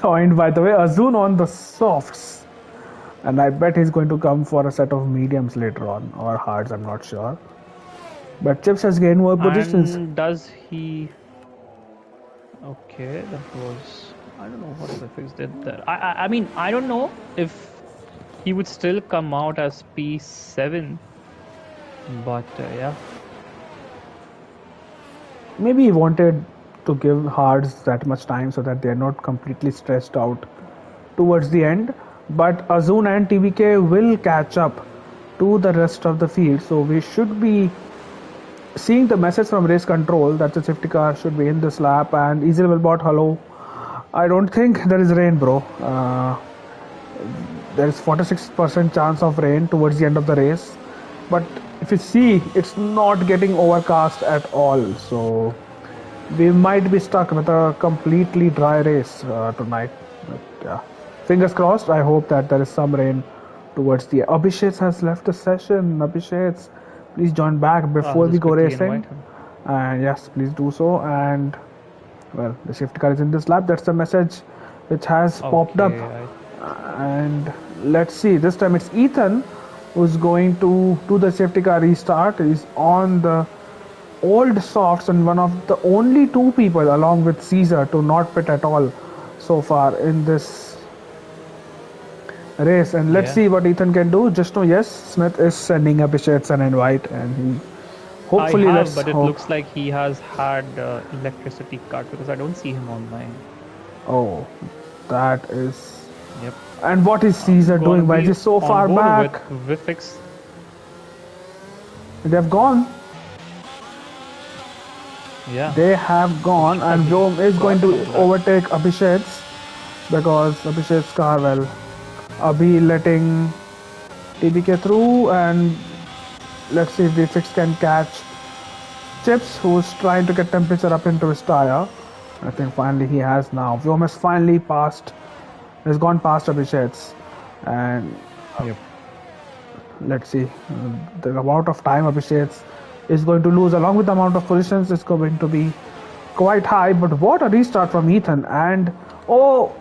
joined, by the way, Azun on the softs. And I bet he's going to come for a set of mediums later on, or hards, I'm not sure. But Chips has gained more positions. And does he? Okay, that was. I don't know what Vifix did there. I mean I don't know if he would still come out as P7, but yeah. Maybe he wanted to give hards that much time so that they're not completely stressed out towards the end. But Azun and TVK will catch up to the rest of the field, so we should be seeing the message from race control that the safety car should be in this lap. And Easy Level Bot, hello. I don't think there is rain, bro. There is 46% chance of rain towards the end of the race, but if you see, it's not getting overcast at all. So we might be stuck with a completely dry race tonight. But yeah, fingers crossed. I hope that there is some rain towards the. Abhishek has left the session. Abhishek, please join back I'll before we just go quickly racing. invite him. And yes, please do so. And well, the safety car is in this lap. That's the message which has popped up. Okay, And let's see, this time it's Ethan who's going to do the safety car restart. He's on the old softs and one of the only two people along with Caesar to not pit at all so far in this race. And let's yeah. see what Ethan can do. Just know, yes, Smith is sending Abhishek an invite and he I Hopefully, have, let's but it hope. looks like he has had electricity cut because I don't see him online. Oh, that is. Yep. And what is I'm Caesar gonna doing? Why is be he so on far board with back? Vifix. They've gone. Yeah, They have he gone, has and Vyom is going gotten a to blood. overtake Abhishek's because Abhishek's car, well, Abhi letting TBK through, and let's see if Vfix can catch Chips, who's trying to get temperature up into his tire. I think finally he has now. Vyom has finally passed, has gone past Abhishek's, and Yep. let's see the amount of time Abhishek is going to lose along with the amount of positions is going to be quite high. But what a restart from Ethan, and oh,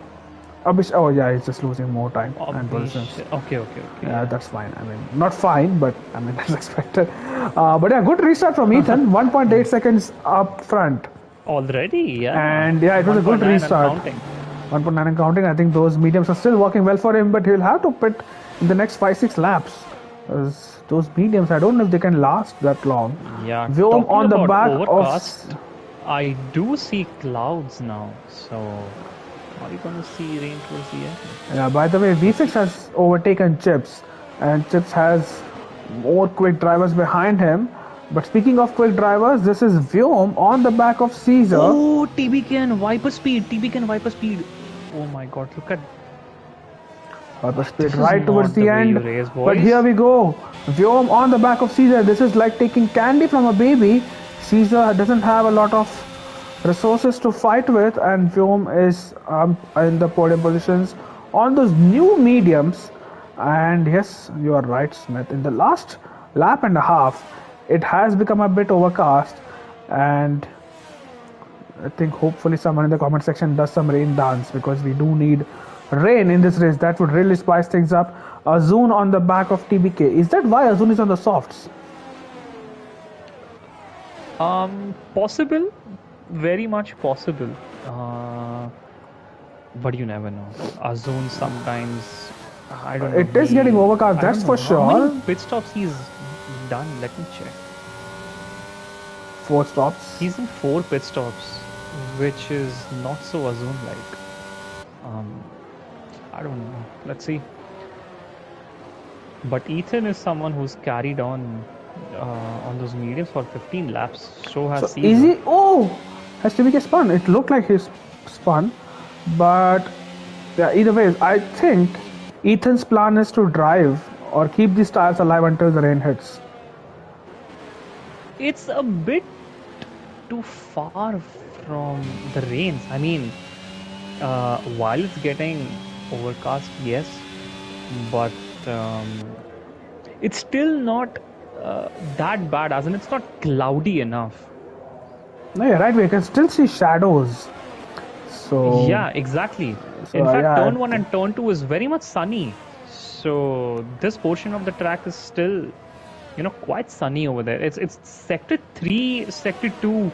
oh yeah, he's just losing more time and positions. Okay, okay, okay. Yeah, Yeah. that's fine. I mean, not fine, but I mean that's expected. But yeah, good restart from Ethan. 1.8 seconds up front, Already, yeah. and yeah, it was a good 1.9 and restart. counting. 1.9 and counting. I think those mediums are still working well for him, but he'll have to pit in the next 5-6 laps. Those mediums, I don't know if they can last that long. Yeah, Vyom talking on the about back of. overcast, I do see clouds now. So, are we gonna see rain towards the end? Yeah, by the way, Let's V6 see. has overtaken Chips, and Chips has more quick drivers behind him. But speaking of quick drivers, this is Vyom on the back of Caesar. Oh, TBK and Viper speed. TBK and Viper speed. Oh my god, look at The speed this is right towards not the the way you end. race, But here boys. we go. Vyom on the back of Caesar. This is like taking candy from a baby. Caesar doesn't have a lot of resources to fight with, and Vyom is in the podium positions on those new mediums. And yes, you are right, Smith. In the last lap and a half, it has become a bit overcast, and I think hopefully someone in the comment section does some rain dance because we do need rain in this race. That would really spice things up. Azun on the back of TBK. Is that why Azun is on the softs? Possible, very much possible. But you never know. Azun sometimes, I don't know. It is getting overcast, I don't that's know for how many sure. pit stops he's done. Let me check. 4 stops. He's in 4 pit stops, which is not so Azun like. I don't know. Let's see. But Ethan is someone who's carried on those mediums for 15 laps. So has So Caesar. easy. Oh, has TBK spun? It looked like he's spun, but yeah. Either way, I think Ethan's plan is to drive or keep these tires alive until the rain hits. It's a bit too far from the rains. I mean, while it's getting overcast, yes, but it's still not that bad, as in it's not cloudy enough. No, you're right. We can still see shadows. So, Yeah, exactly. so In fact, yeah, turn 1 and turn 2 is very much sunny. So this portion of the track is still, quite sunny over there. It's sector 3, sector 2,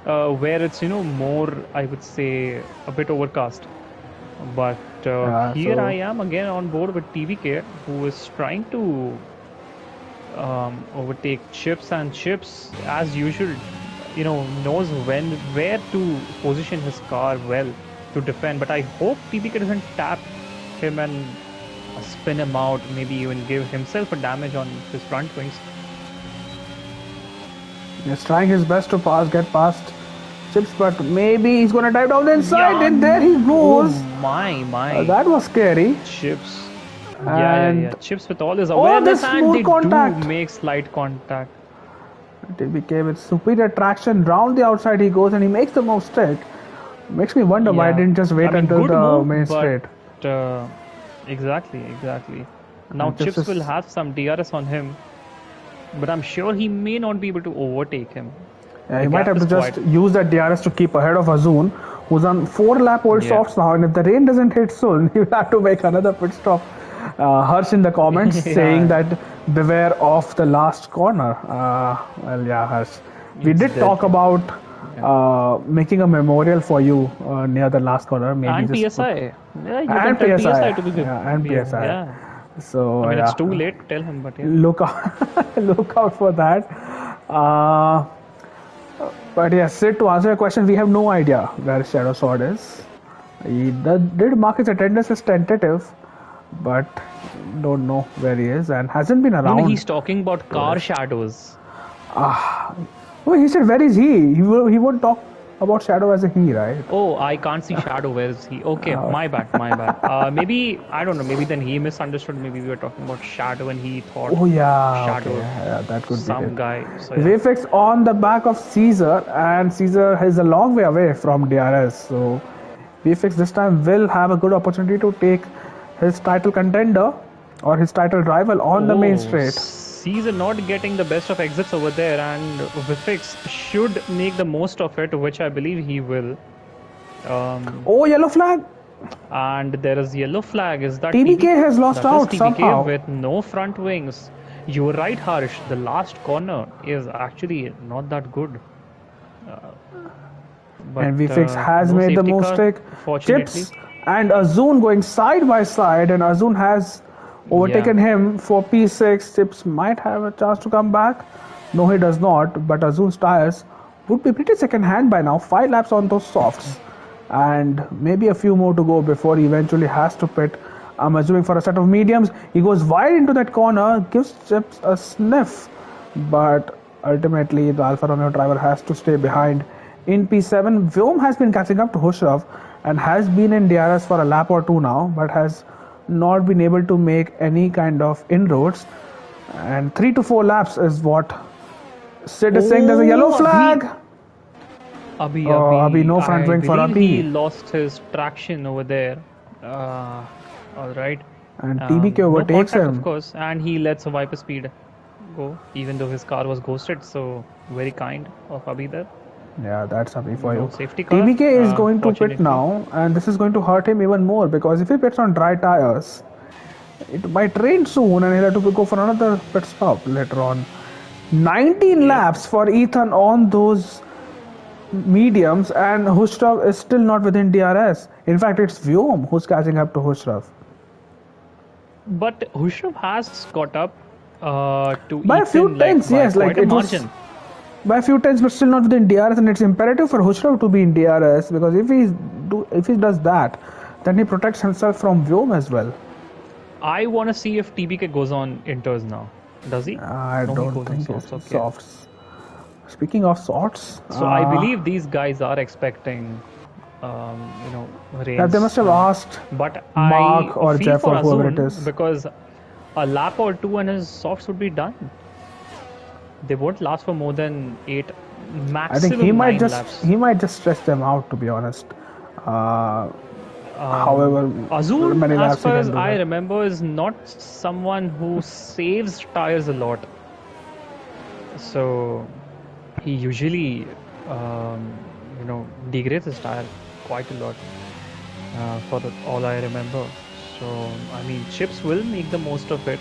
where it's, more, I would say, a bit overcast. But here so I am again on board with TVK, who is trying to overtake Chips, and Chips, as usual, knows where to position his car well to defend. But I hope TBK doesn't tap him and spin him out, maybe even give himself a damage on his front wings. he's trying his best to get past Chips, but maybe he's gonna dive down the inside, Yeah, and there he oh goes. my. That was scary. Chips. Yeah. And Chips with all his oh, awareness, there's and more they do contact. make slight contact. TBK with superior traction round the outside he goes, and he makes the move straight. Makes me wonder why I Yeah, didn't just I wait mean, until good the move, main but straight. uh, exactly. Now And Chips Chips will is, have some DRS on him, but I'm sure he may not be able to overtake him. yeah, The he might gap have is to quite. just use that DRS to keep ahead of Azun, who's on 4 lap old Yeah. softs now. And if the rain doesn't hit soon, he'll have to make another pit stop. Harsh in the comments saying Yeah, that beware of the last corner. Well, yeah, Harsh. We it's did talk deadly. about Yeah. making a memorial for you near the last corner. Maybe And just put PSI. Yeah, you can and tell PSI, PSI to be good. yeah, and PSI. Yeah. So I mean, it's too yeah, late to tell him, but yeah. look out, look out for that. Uh, but yes, Sid, to answer your question, we have no idea where Shadow Sword is. Did mark his attendance as tentative, but don't know where he is and hasn't been No, around he's talking about car tourist. shadows. Oh, he said, where is he? He won't talk about Shadow as a he, right? Oh, I can't see Shadow. Where is he? Okay, my bad, my bad. Maybe, I don't know, maybe then he misunderstood. Maybe we were talking about Shadow and he thought Oh, yeah, okay. Shadow, Yeah, that could be it. some guy. So, yeah. Wayfix on the back of Caesar, and Caesar is a long way away from DRS. So, Wayfix this time will have a good opportunity to take his title contender or his title rival on the main Oh, straight. Caesar not getting the best of exits over there, and Vifix should make the most of it, which I believe he will. Oh, yellow flag! And there is yellow flag. Is that TBK TBK? has lost That is out TBK somehow. with no front wings. You were right, Harsh. The last corner is actually not that good. But And Vfix has no made the safety move car, stick. fortunately. Chips and Azun going side by side, and Azun has Yeah. overtaken him for P6. Chips might have a chance to come back. No, he does not. But Azun's tires would be pretty second hand by now. 5 laps on those softs, and maybe a few more to go before he eventually has to pit. I'm assuming for a set of mediums. He goes wide into that corner, gives Chips a sniff, but ultimately the Alfa Romeo driver has to stay behind. In P7, Vyom has been catching up to Hushrov and has been in DRS for a lap or two now, but has not been able to make any kind of inroads. And 3 to 4 laps is what Sid is saying. There's a yellow Oh, flag. Abhi, Abhi. no front I wing for believe he Abhi. lost his traction over there. All right. And TBK No overtakes contact, of him. course, and he lets a Viper speed go, even though his car was ghosted. So very kind of Abhi there. Yeah, that's happy for No you. safety car, TBK is going to pit fortunately. now, and this is going to hurt him even more because if he pits on dry tires, it might rain soon and he'll have to go for another pit stop later on. 19 Yep. laps for Ethan on those mediums, and Hushrov is still not within DRS. In fact, it's Vyom who's catching up to Hushrov. But Hushrov has caught up to By a few Ethan like tenths, by yes, like quite a it was margin. by a few tenths, but still not within DRS, and it's imperative for Hushrov to be in DRS because if he does that, then he protects himself from Vyom as well. I want to see if TBK goes on inters now. Does he? I No, he don't goes on think it's softs. Okay. softs. Speaking of sorts, So I believe these guys are expecting, yeah, they rains must have soon. asked But I Mark or feel Jeff for or whoever it Azun is. because a lap or two and his softs would be done. They won't last for more than 8, I think he maximum might 9 just laps. he might just stress them out, to be honest. Uh, However Azun, many as laps he far as can do I that. remember, is not someone who saves tires a lot. So he usually, degrades his tire quite a lot, all I remember. So, I mean, Chips will make the most of it.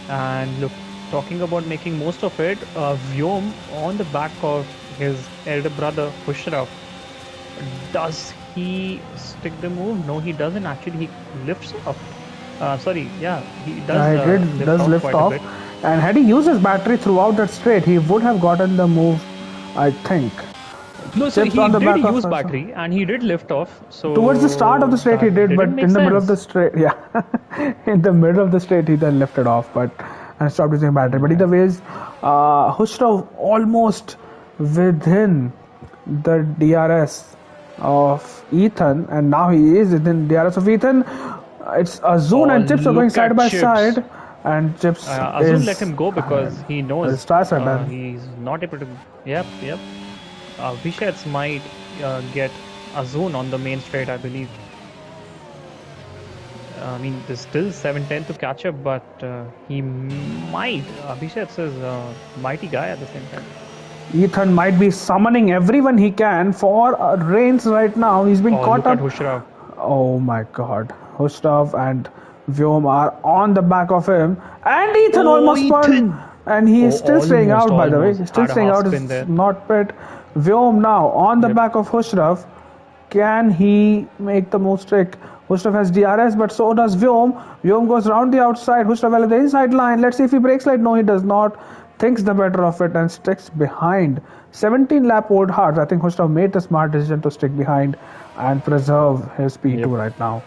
And look, talking about making most of it, Vyom on the back of his elder brother, Hushraf, does he stick the move? No, he doesn't. Actually, he lifts off. Sorry, yeah, he does He lift does off lift quite a off, bit. and had he used his battery throughout that straight, he would have gotten the move. I think. No, so Chips he on the did back of use us. battery and he did lift off. Towards the start of the So straight, he that did, didn't but make in the middle of the sense. straight, yeah, in the middle of the straight, he then lifted off, but and stopped using battery. But Yeah. either ways, Hushrov almost within the DRS of Ethan, and now he is within DRS of Ethan. It's Azun Oh, and Chips are going look side at by Chips. side, and Chips Azun let is him go ahead. because he His knows tires are done. he's not able to. Yep, yep. Vishets might get Azun on the main straight, I believe. I mean, there's still 710 to catch up, but he might. Abhishek is a mighty guy at the same time. Ethan might be summoning everyone he can for rains right now. He's been Oh, caught look at up. Hushraf. Oh my god. Hustav and Vyom are on the back of him. And Ethan Oh, almost spun. Ethan! And he is Oh, still staying almost, out, by the way. almost. He's still Had a staying half out. spin Is there. not pit. Vyom now on the Yep. back of Hushraf. Can he make the move trick? Hushraf has DRS, but so does Vyom. Vyom goes round the outside. Hushraf at the inside line. Let's see if he breaks light. No, he does not. thinks the better of it and sticks behind. 17 lap old hearts. I think Hushrav made the smart decision to stick behind and preserve his Yep. P2 right now.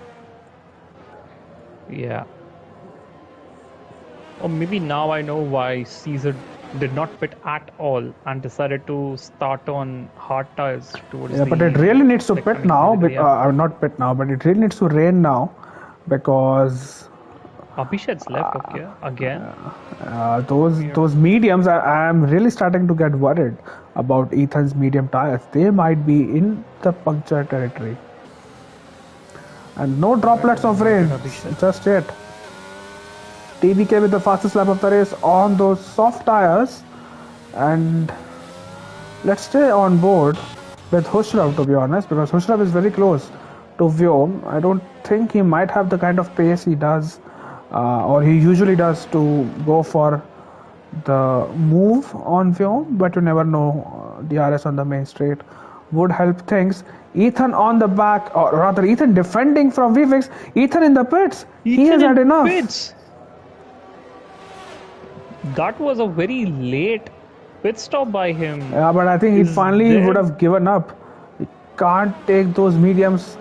Yeah. Or maybe now I know why Caesar did not pit at all and decided to start on hard tires towards Yeah, but it the, really needs to like, I pit mean, now. basically, yeah. Not pit now, but it really needs to rain now because Abhishek's left, okay, again. Weird. those mediums. I am really starting to get worried about Ethan's medium tires. They might be in the puncture territory, and no Where droplets of did rain Abhishek? just yet. TBK with the fastest lap of the race on those soft tires, and let's stay on board with Hushrav, to be honest, because Hushrav is very close to Vyom. I don't think he might have the kind of pace he does, or he usually does, to go for the move on Vyom, but you never know. DRS on the main straight would help things. Ethan on the back, or rather, Ethan defending from VFX. Ethan in the pits. He Ethan has had in enough. pits! That was a very late pit stop by him. Yeah, but I think he Is finally would there have given up. He can't take those mediums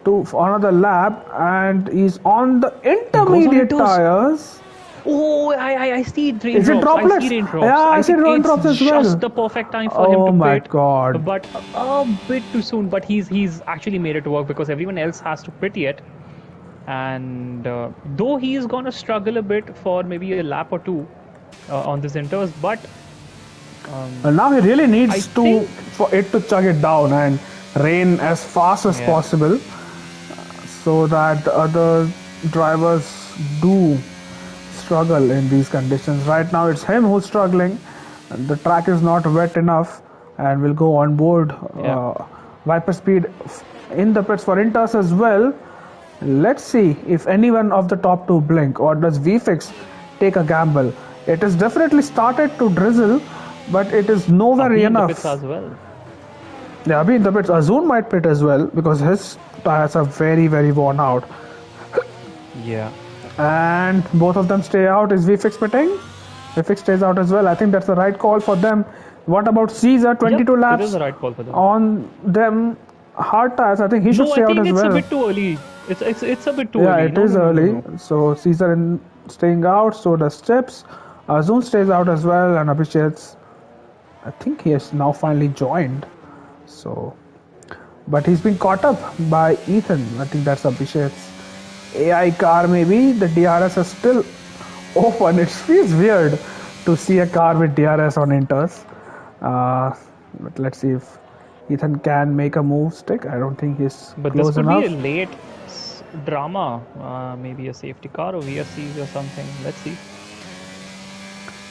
to another lap, and he's on the goes on intermediate into tires. Oh, I see Is it raindrops. I droplets? see raindrops. Yeah, I I see think it's raindrops as well. just the perfect time for him Oh to my pit, god. but a bit too soon. But he's actually made it work because everyone else has to pit yet. And though he's gonna struggle a bit for maybe a lap or two on this inters, but And now he really I needs to think for it to chug it down and rain as fast as yeah, possible, so that the other drivers do struggle in these conditions. Right now, it's him who's struggling. The track is not wet enough, and will go on board yeah. Viper Speed in the pits for Inters as well. Let's see if anyone of the top two blink, or does VFix take a gamble. It has definitely started to drizzle, but it is nowhere Abhi in the pits enough. as well. Yeah, Abhi in the pits. Azun might pit as well because his tires are very, very worn out. Yeah. And both of them stay out. Is VFix pitting? VFix stays out as well. I think that's the right call for them. What about Caesar? Yep, 22 it is laps the right call for them. on them. Hard tires. I think he should No, I stay out think as it's a well. bit too early. It's a bit too Yeah, early. it No, is no, no, no, early. no. So Caesar in staying out. So does Chips. Azun stays out as well, and Abhishek's. I think he has now finally joined. So, but he's been caught up by Ethan. I think that's Abhishek's AI car. Maybe the DRS is still open. It feels weird to see a car with DRS on inters. But let's see if Ethan can make a move stick. I don't think he's But this close could be a enough. late drama, maybe a safety car or VSCs or something. Let's see.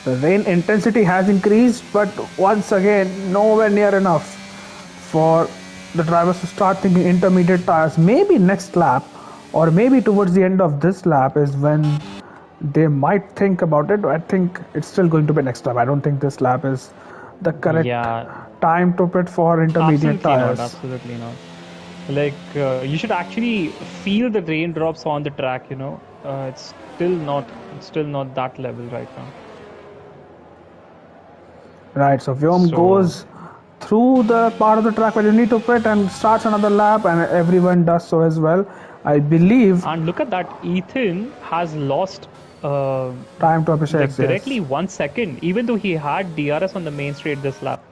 The rain intensity has increased, but once again, nowhere near enough for the drivers to start thinking intermediate tires. Maybe next lap, or maybe towards the end of this lap, is when they might think about it. I think it's still going to be next lap. I don't think this lap is the correct Yeah, time to pit for intermediate absolutely not. tires. Absolutely not. Like you should actually feel the raindrops on the track. It's still not that level right now. Right, so Vyom So goes through the part of the track where you need to pit and starts another lap, and everyone does so as well. I believe and look at that, Ethan has lost uh, time to like Abhishek, directly yes. 1 second, even though he had DRS on the main straight this lap.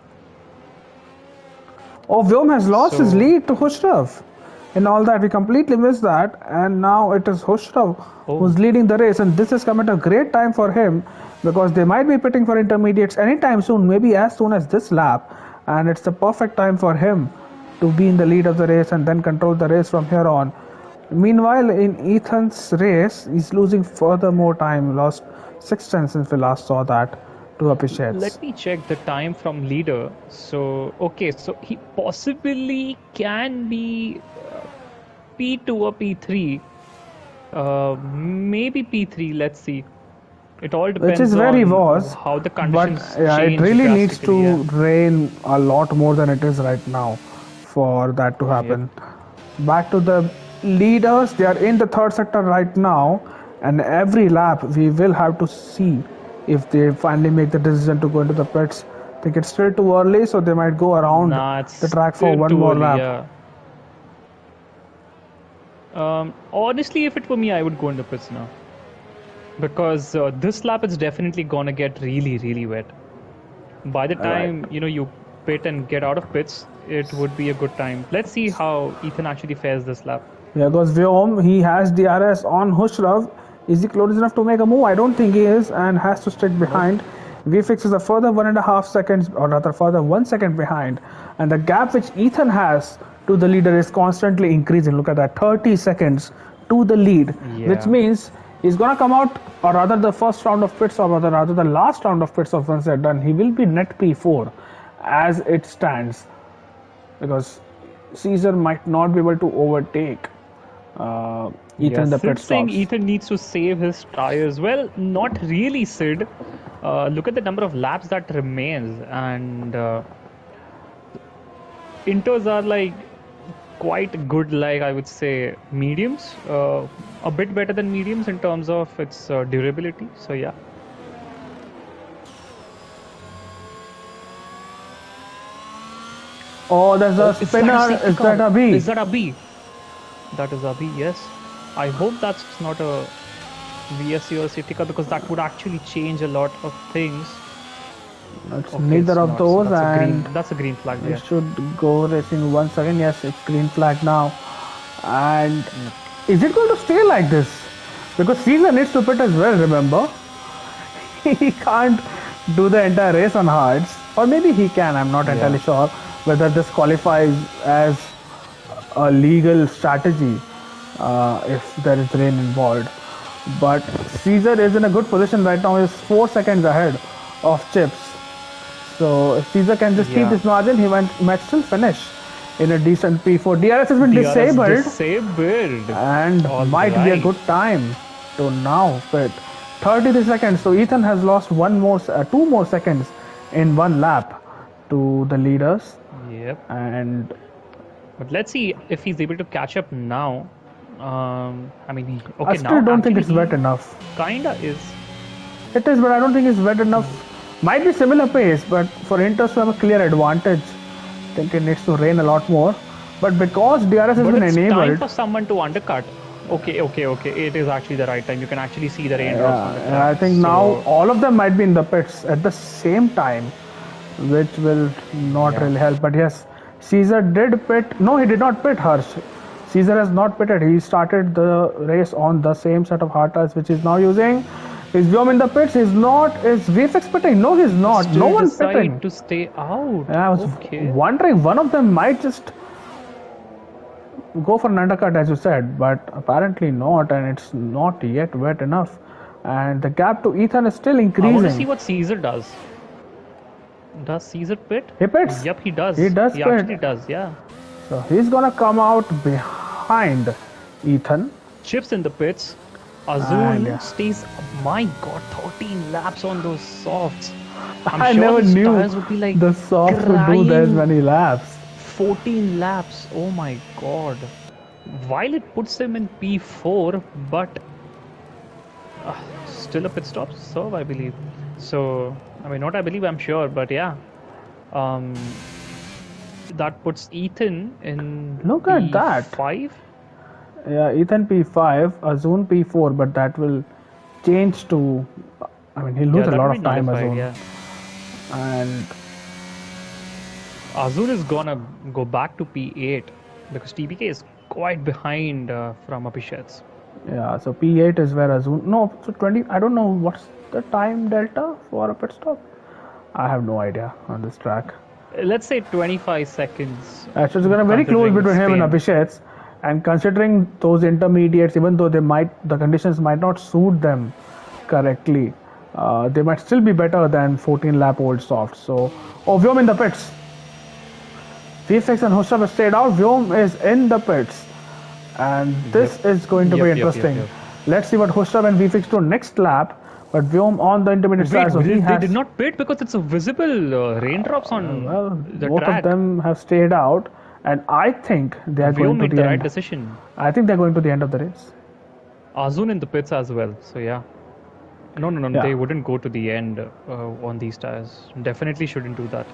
Oh, Vyom has lost his So lead to Hushrav. In all that, we completely missed that, and now it is Hushrav oh who's leading the race, and this has come at a great time for him because they might be pitting for intermediates anytime soon, maybe as soon as this lap, and it's the perfect time for him to be in the lead of the race and then control the race from here on. Meanwhile, in Ethan's race, he's losing further more time, lost 6 tenths since we last saw that to Abhishek's. let me check the time from leader. So okay, so he possibly can be P2 or P3. Maybe P3. Let's see. It all Which is depends where he on was, how the but conditions yeah, it change really needs drastically. to Yeah. rain a lot more than it is right now for that to Yep. happen. Back to the leaders, they are in the third sector right now, and every lap we will have to see if they finally make the decision to go into the pits. I think it's still too early, so they might go around Nah, the it's track for still one too more early. lap. Yeah. Honestly, if it were me, I would go in the pits now because this lap is definitely gonna get really, really wet. By the Right. time you pit and get out of pits, it would be a good time. Let's see how Ethan actually fares this lap. Yeah, because Vyom, he has DRS on Hushrav. Is he close enough to make a move? I don't think he is, and has to stick Nope. behind. VFX is a further 1.5 seconds, or rather further 1 second behind, and the gap which Ethan has to the leader is constantly increasing. Look at that, 30 seconds to the lead, which Yeah. means he's gonna come out, or rather the first round of pits, or rather the last round of pits of once they're done. He will be net P4 as it stands, because Caesar might not be able to overtake Ethan Yeah, in the pit Sid saying stops. Ethan needs to save his tires. Well, not really, Sid. Look at the number of laps that remains, and inters are like quite good, like I would say mediums, a bit better than mediums in terms of its durability. So yeah. Oh, there's a Oh, is that a spinner. safety Is that car? a B? Is that a B? That is a B. Yes. I hope that's not a VSC or a safety car because that would actually change a lot of things. It's Okay, neither it's of not. So those, that's a and green. That's a green flag we there. should go racing once again. Yes, it's green flag now. And Yep. is it going to stay like this? Because Caesar needs to pit as well, remember? He can't do the entire race on hards. Or maybe he can, I'm not entirely Yeah. sure whether this qualifies as a legal strategy if there is rain involved. But Caesar is in a good position right now. He's 4 seconds ahead of Chips. So if Caesar can just keep Yeah. his margin, he might still finish in a decent P4. DRS has been DRS disabled disabled. and All might be a right. good time to now pit. 33 seconds. So Ethan has lost 2 more seconds in one lap to the leaders, Yep. and But let's see if he's able to catch up now. I mean, I okay, still now don't think actually it's wet he enough. kinda is. It is, but I don't think it's wet enough. Might be similar pace, but for Inters to have a clear advantage, I think it needs to rain a lot more. But because DRS has But been it's time enabled, for someone to undercut. Okay, okay, okay. It is actually the right time. You can actually see the raindrops on the I track. think now So all of them might be in the pits at the same time, which will not yeah, really help. But yes, Caesar did pit. No, he did not pit Harsh. Caesar has not pitted. He started the race on the same set of hard tires which he's now using. Is Vyom in the pits? He's not. Is VFX pitting? No, he's not. No still one decide pitting. to stay out. I was Okay. wondering one of them might just go for an undercut as you said, but apparently not, and it's not yet wet enough. And the gap to Ethan is still I want to increasing. see what Caesar does. Does Caesar pit? He pits. Yep, he He does. does He pit. actually does. Yeah. So he's gonna come out behind Ethan. Chips in the pits. And Azul yeah, stays. My God, 13 laps on those softs. I'm I sure never his knew tires would be like the soft would do that crying. many laps. 14 laps. Oh my God. While it puts him in P4, but still a pit stop serve, I believe. So, I mean, not I believe, I'm sure, but yeah. Um, that puts Ethan in Look at that. P5. Yeah, Ethan P5, Azun P4, but that will change to. I mean, he'll lose Yeah, a that lot would be of time, nullified. Azun. Yeah. And Azul is gonna go back to P8 because TBK is quite behind from Abhishek's. yeah, so P8 is where Azun. No, so 20. I don't know what's the time delta for a pit stop. I have no idea on this track. Let's say 25 seconds, So it's going to be very close considering between him and Spain. Abhishek. And considering those intermediates, even though the conditions might not suit them correctly, they might still be better than 14 lap old soft. So, oh, Vyom in the pits. VFX and Hushav have stayed out. Vyom is in the pits. And Yep. this is going to be interesting. Yep. Let's see what Hushav and VFX do next lap. But Vyom on the intermediate Wait, side, so he they has. did not pit because it's a visible raindrops on Well, the both of track. them have stayed out, and I think they are Vio going to made the the right end. decision. I think they're going to the end of the race. Azun in the pits as well. So yeah. No, no, no. Yeah. They wouldn't go to the end on these tires. Definitely shouldn't do that.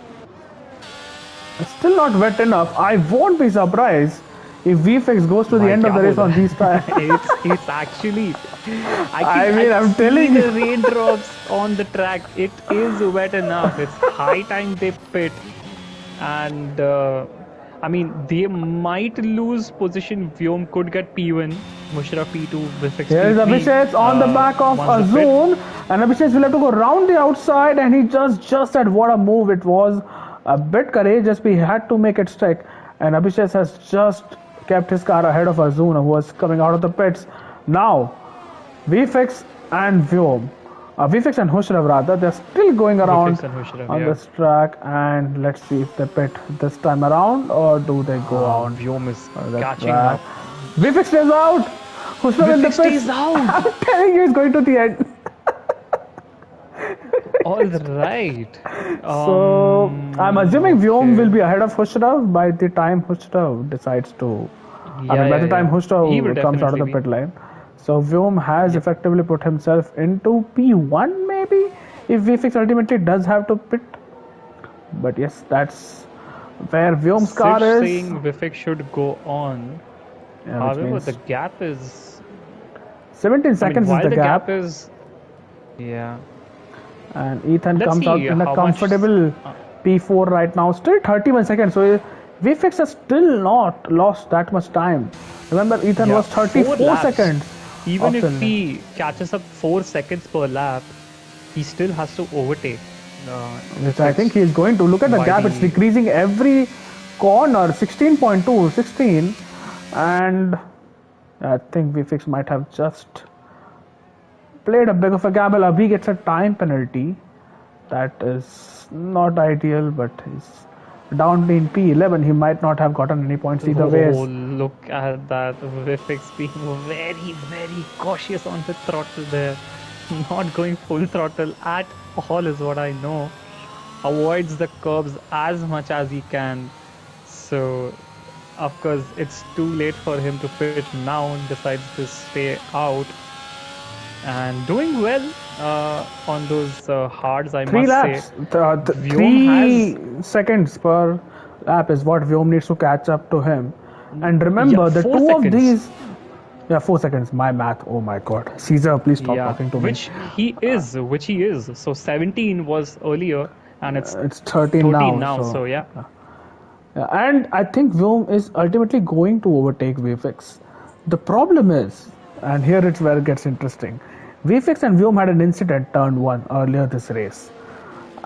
Still not wet enough. I won't be surprised if VFX goes to the भाई end of क्या the बोल race on रहा these tires. है? It's actually I I mean, can I'm see telling you. the raindrops on the track. It is wet enough. It's high time they pit, and I mean they might lose position. Vyom could get P1, Mushra P2, Vifix Here is P3. Abhishek on the back of Once the pit, Azun, and Abhishek will have to go round the outside, and he just said what a move it was. A bit courageous, but he had to make it stick. And Abhishek has just kept his car ahead of Azun, who was coming out of the pits. Now, VFX and Vyom, VFX and Hushrav rather, they're still going around Vifix and Mushra, on yeah. this track, and let's see if they pit this time around or do they go out Vyom is on the catching track. up. VFX is out. Hushrav in the Vifix pits. stays out. I'm telling you, he's going to the end. All right. So I'm assuming Vyom will Okay. be ahead of Hushrav by the time Hushrav decides to. I Yeah, mean, by yeah, the time yeah. He will Hushrav comes out of definitely the be. pit lane. So Vyom has Yep. effectively put himself into P1 maybe if VFX ultimately does have to pit. But yes, that's where Vyom's car Sid is. saying Vifik should go on. Yeah, which However, the means gap is. 17 I mean, seconds is while the the gap gap, is. Yeah. and Ethan Let's comes out see in a how much. comfortable Uh, P4 right now. Still 31 seconds. So VFX has still not lost that much time. Remember, Ethan yeah, was four 34 laps. seconds Even of the if lead. he catches up 4 seconds per lap, he still has to overtake Which I think Vifix he is going to. Look at the by gap, it's the. decreasing every corner 16.2, 16. And I think VFX might have just played a bit of a gamble. Abhi gets a time penalty. That is not ideal, but he's down in P11. He might not have gotten any points either Oh, ways. look at that. Vifix being very, very cautious on the throttle there. Not going full throttle at all is what I know. Avoids the curbs as much as he can. So, of course, it's too late for him to pit now and decides to stay out. And doing well on those hards, I Three must say. laps, Vyom has, 3 seconds per lap is what Vyom needs to catch up to him. And yeah, remember, the four two of seconds. these, yeah, 4 seconds. My math. Oh my God, Caesar, please stop Yeah, talking to me. which he is. So 17 was earlier, and it's It's 13 13 now, now. so. So yeah. Yeah, and I think Vyom is ultimately going to overtake VFX. The problem is, and here it's where it gets interesting. VFX and Vyom had an incident turn one earlier this race.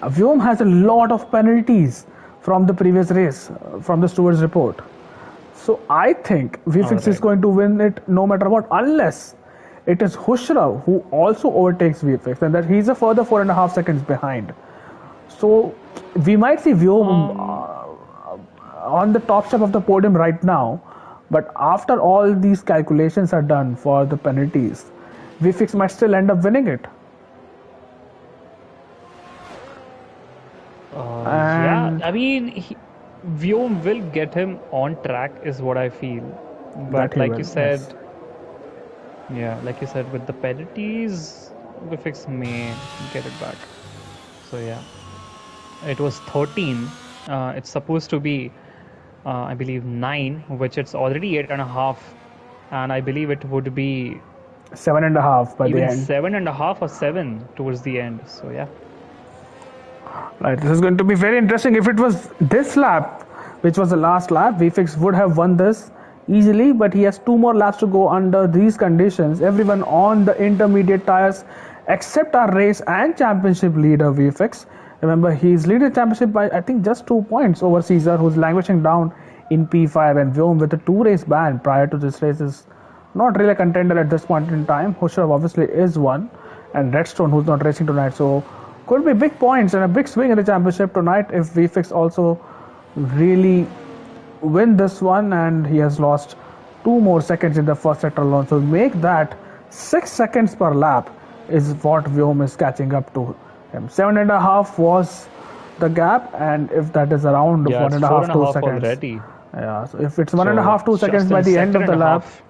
Vyom has a lot of penalties from the previous race, from the stewards report. So I think All VFX is right. going to win it no matter what, unless it is Hushrav who also overtakes VFX, and that he's a further 4.5 seconds behind. So we might see Vyom Um. on the top step of the podium right now, but after all these calculations are done for the penalties, VFX might still end up winning it. Yeah. And I mean, Vyom will get him on track, is what I feel. that But he will, yes. like you said, with the penalties, Vifix may get it back. So yeah, it was 13. It's supposed to be, I believe, 9, which it's already 8.5, and I believe it would be 7.5 by the even end. 7.5 or 7 towards the end. So yeah. Right, this is going to be very interesting. If it was this lap, which was the last lap, VFX would have won this easily, but he has 2 more laps to go under these conditions. Everyone on the intermediate tires except our race and championship leader VFX. Remember, he's leading the championship by I think just 2 points over Caesar, who's languishing down in P5, and Vyom with a 2 race ban prior to this race is not really a contender at this point in time. Hushav obviously is one, and Redstone, who's not racing tonight. So could be big points and a big swing in the championship tonight if VFX also really win this one, and he has lost 2 more seconds in the first sector alone. So make that 6 seconds per lap is what Vyom is catching up to him. 7.5 was the gap, and if that is around Yeah, one it's and a four half, and a two half seconds. already. Yeah, so if it's one and a So half, 2 seconds just by in the end second of and the a lap, half.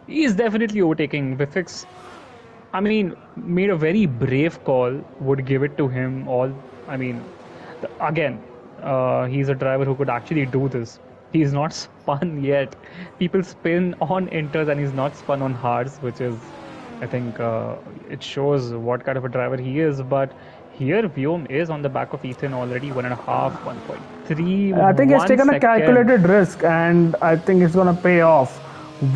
He's definitely overtaking. Vifix, I mean, made a very brave call, would give it to him all. I mean, again, he's a driver who could actually do this. He's not spun yet. People spin on inters and he's not spun on hards, which is, I think, it shows what kind of a driver he is. But here, Vyom is on the back of Ethan already, 1.5, 1.3 with I think he's one taken a second. calculated risk, and I think it's going to pay off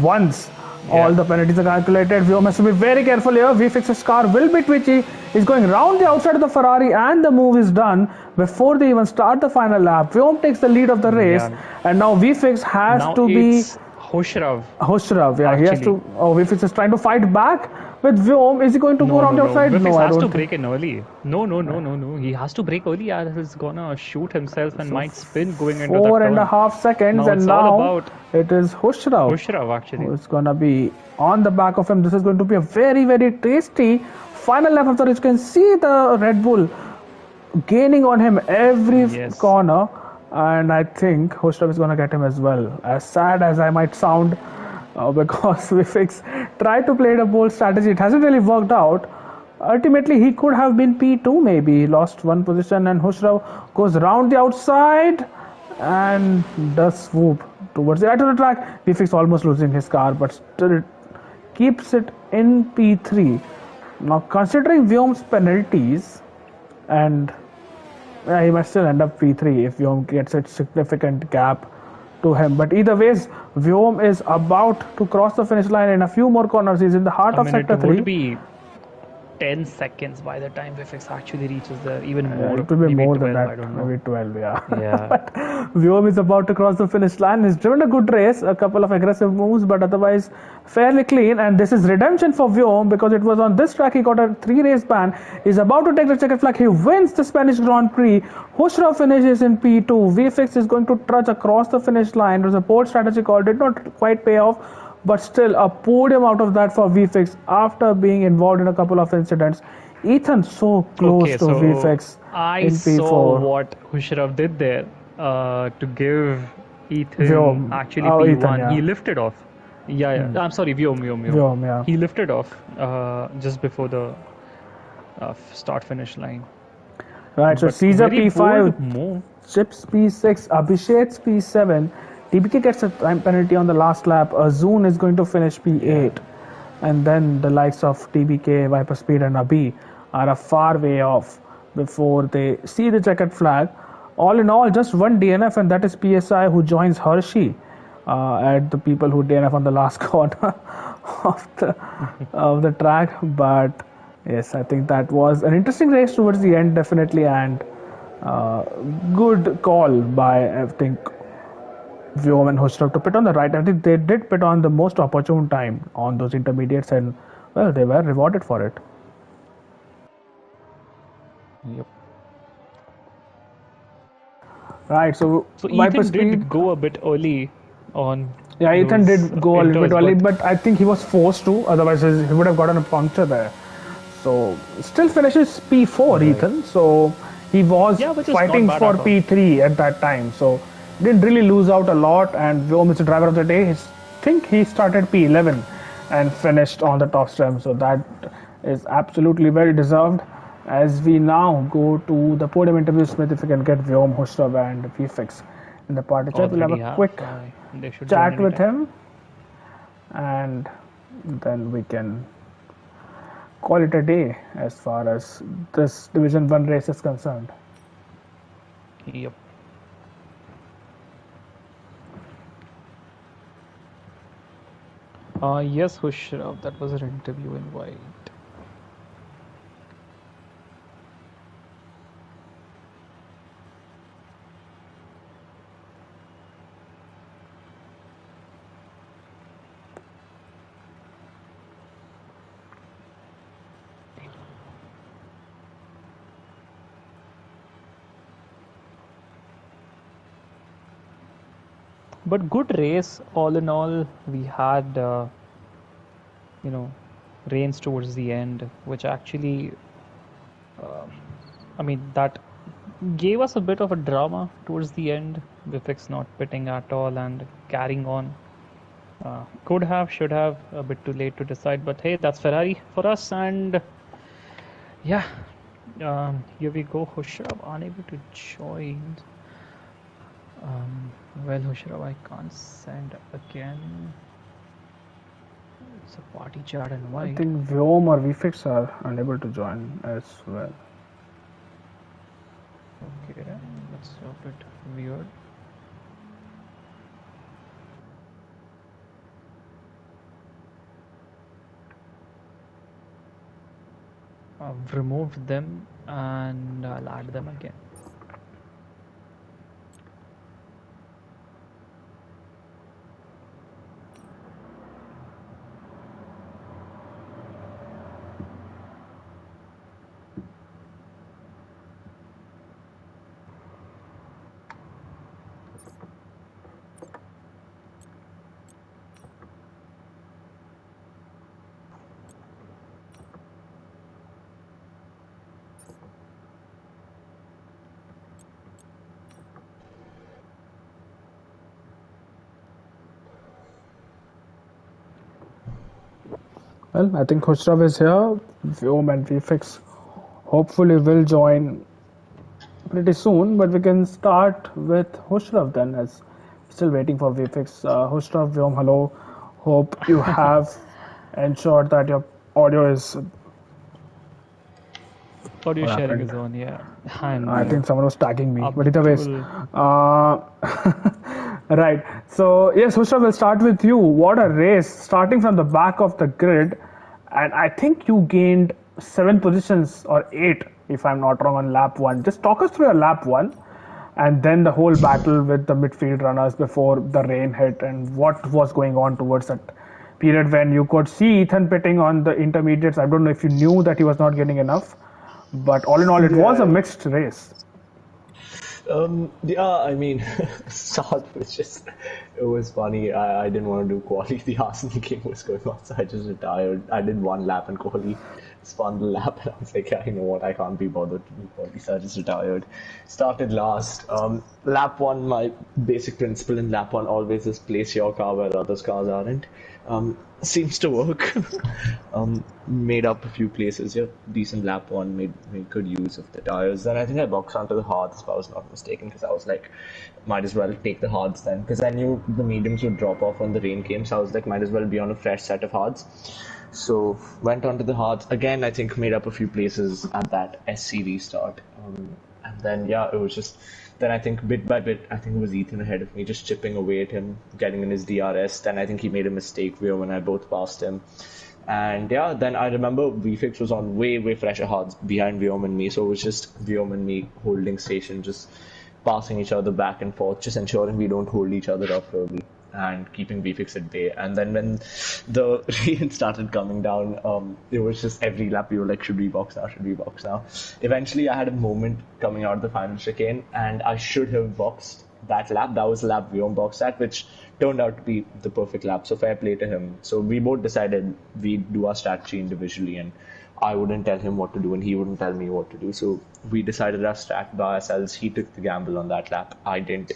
once all Yeah. the penalties are calculated. Vyom has to be very careful here. V-Fix's car will be twitchy. He's going round the outside of the Ferrari, and the move is done before they even start the final lap. Vyom takes the lead of the race, Yeah. and now V-Fix has Now to be it's Hoshrav, Hushrav. Yeah, he has actually. to. Oh, V-Fix is trying to fight back with Vyom. Is he going to go No, around no, the no. outside? No, Vifix I has to don't think. break in early. No, no, no, no, no. He has to break early, or he's gonna shoot himself and So might spin going into four that and a turn. half seconds, Now and it's all now about it is Hushrav Hushrav, actually. who is gonna be on the back of him. This is going to be a very, very tasty final lap of the race. You can see the Red Bull gaining on him every Yes. corner, and I think Hushrav is gonna get him as well. As sad as I might sound, because Vifix tried to play a bold strategy, it hasn't really worked out. Ultimately, he could have been P2 maybe. He lost one position, and Hushrav goes round the outside and does swoop towards the right of the track. Vifix almost losing his car, but still keeps it in P3. Now, considering Vyom's penalties, and yeah, he might still end up P3 if Vyom gets a significant gap to him. But either ways, Vyom is about to cross the finish line in a few more corners. He's in the heart I of mean, it sector would 3. be 10 seconds by the time Vifix actually reaches there. Even more, It will be maybe more than 12, I that, don't know. maybe 12, yeah. Yeah. But Vyom is about to cross the finish line. He's driven a good race, a couple of aggressive moves, but otherwise fairly clean. And this is redemption for Vyom because it was on this track he got a 3 race ban. He's about to take the checkered flag. He wins the Spanish Grand Prix. Hushra finishes in P2. VFX is going to trudge across the finish line. It was a bold strategy call, did not quite pay off, but still a podium out of that for VFX after being involved in a couple of incidents. Ethan so close Okay, to so VFX I in saw P4. what Hushraf did there to give Ethan Vyom. actually Oh, Ethan, P1. yeah. He lifted off. Yeah, yeah. I'm sorry, Vyom, Vyom, Vyom. Vyom, yeah. He lifted off just before the start finish line. Right, so But Caesar very P5, bold move. Chips P6, Abhishek's P7. TBK gets a time penalty on the last lap. Azun is going to finish Yeah. P8. And then the likes of TBK, Viper Speed, and Abhi are a far way off before they see the checkered flag. All in all, just one DNF, and that is PSI, who joins Hershey at the people who DNF on the last corner of the track. But yes, I think that was an interesting race towards the end, definitely, and uh, good call by, I think, Vyom and Hushrav to pit on the right. I think they did pit on the most opportune time on those intermediates, and well, they were rewarded for it. Yep. Right, so So Viper Ethan Speed. did go a bit early on Yeah, Ethan those did go a little bit inters, early, but but I think he was forced to. Otherwise, he would have gotten a puncture there. So still finishes P4, right. Ethan. So he was Yeah, which is not fighting bad for at all. P3 at that time. So didn't really lose out a lot. And Vyom is the driver of the day. I think he started P11 and finished on the top strum. So that is absolutely very deserved. As we now go to the podium interview, Smith, if you can get Vyom, Hushrav, and VFX in the party chat, we'll have Already a have. quick They should join chat with anytime. him, and then we can call it a day as far as this Division 1 race is concerned. Yep. Yes, Hushraf, that was an interview invite. But good race, all in all. We had, you know, rains towards the end, which actually, uh, I mean, that gave us a bit of a drama towards the end. Vifix not pitting at all and carrying on. Could have, should have, a bit too late to decide, but hey, that's Ferrari for us. And yeah, here we go. Hushrab unable to join. Well, Hushrab, I can't send again. It's a party chat I invite. think Vyom or VFix are unable to join as well. Okay, that's a bit weird. I've removed them and I'll add them again. Well, I think Khusrav is here. Vyom and VFix hopefully will join pretty soon, but we can start with Hushrav then, as still waiting for VFX. Hushrav, Vyom, hello. Hope you have ensured that your audio is Audio what sharing happened. is on, yeah. And I think someone was tagging me, but either ways, Abdul. uh, right. So yes, Hushrav, we'll start with you. What a race! Starting from the back of the grid, and I think you gained 7 positions or 8, if I'm not wrong, on lap one. Just talk us through your lap one, and then the whole battle with the midfield runners before the rain hit, and what was going on towards that period when you could see Ethan pitting on the intermediates. I don't know if you knew that he was not getting enough, but all in all, it was a Yeah, mixed race. yeah. I mean, start was just it was funny. I didn't want to do quali. The Arsenal game was going on, so I just retired. I did one lap in quali, spun the lap, and I was like, yeah, you know what? I can't be bothered to do quali, so I just retired. Started last. Lap one. My basic principle in lap one always is place your car where others' cars aren't. Seems to work. Made up a few places. Yeah, decent lap one. Made good use of the tires. Then I think I boxed onto the hards, if I was not mistaken, because I was like, might as well take the hards then, because I knew the mediums would drop off when the rain came. So I was like, might as well be on a fresh set of hards. So went onto the hards again. I think made up a few places at that SC restart. And then yeah, it was just then I think bit by bit, I think it was Ethan ahead of me, just chipping away at him, getting in his DRS. Then I think he made a mistake. Vio and I both passed him. And yeah, then I remember VFix was on way fresher hards behind Viom and me, so it was just Viom and me holding station, just passing each other back and forth, just ensuring we don't hold each other up early and keeping VFix at bay. And then when the rain started coming down, it was just every lap we were like, should we box now? Should we box now? Eventually, I had a moment coming out of the final chicane, and I should have boxed that lap. That was the lap Viom boxed at, which turned out to be the perfect lap. So fair play to him. So we both decided we'd do our strategy individually, and I wouldn't tell him what to do, and he wouldn't tell me what to do. So we decided our strat by ourselves. He took the gamble on that lap. I didn't.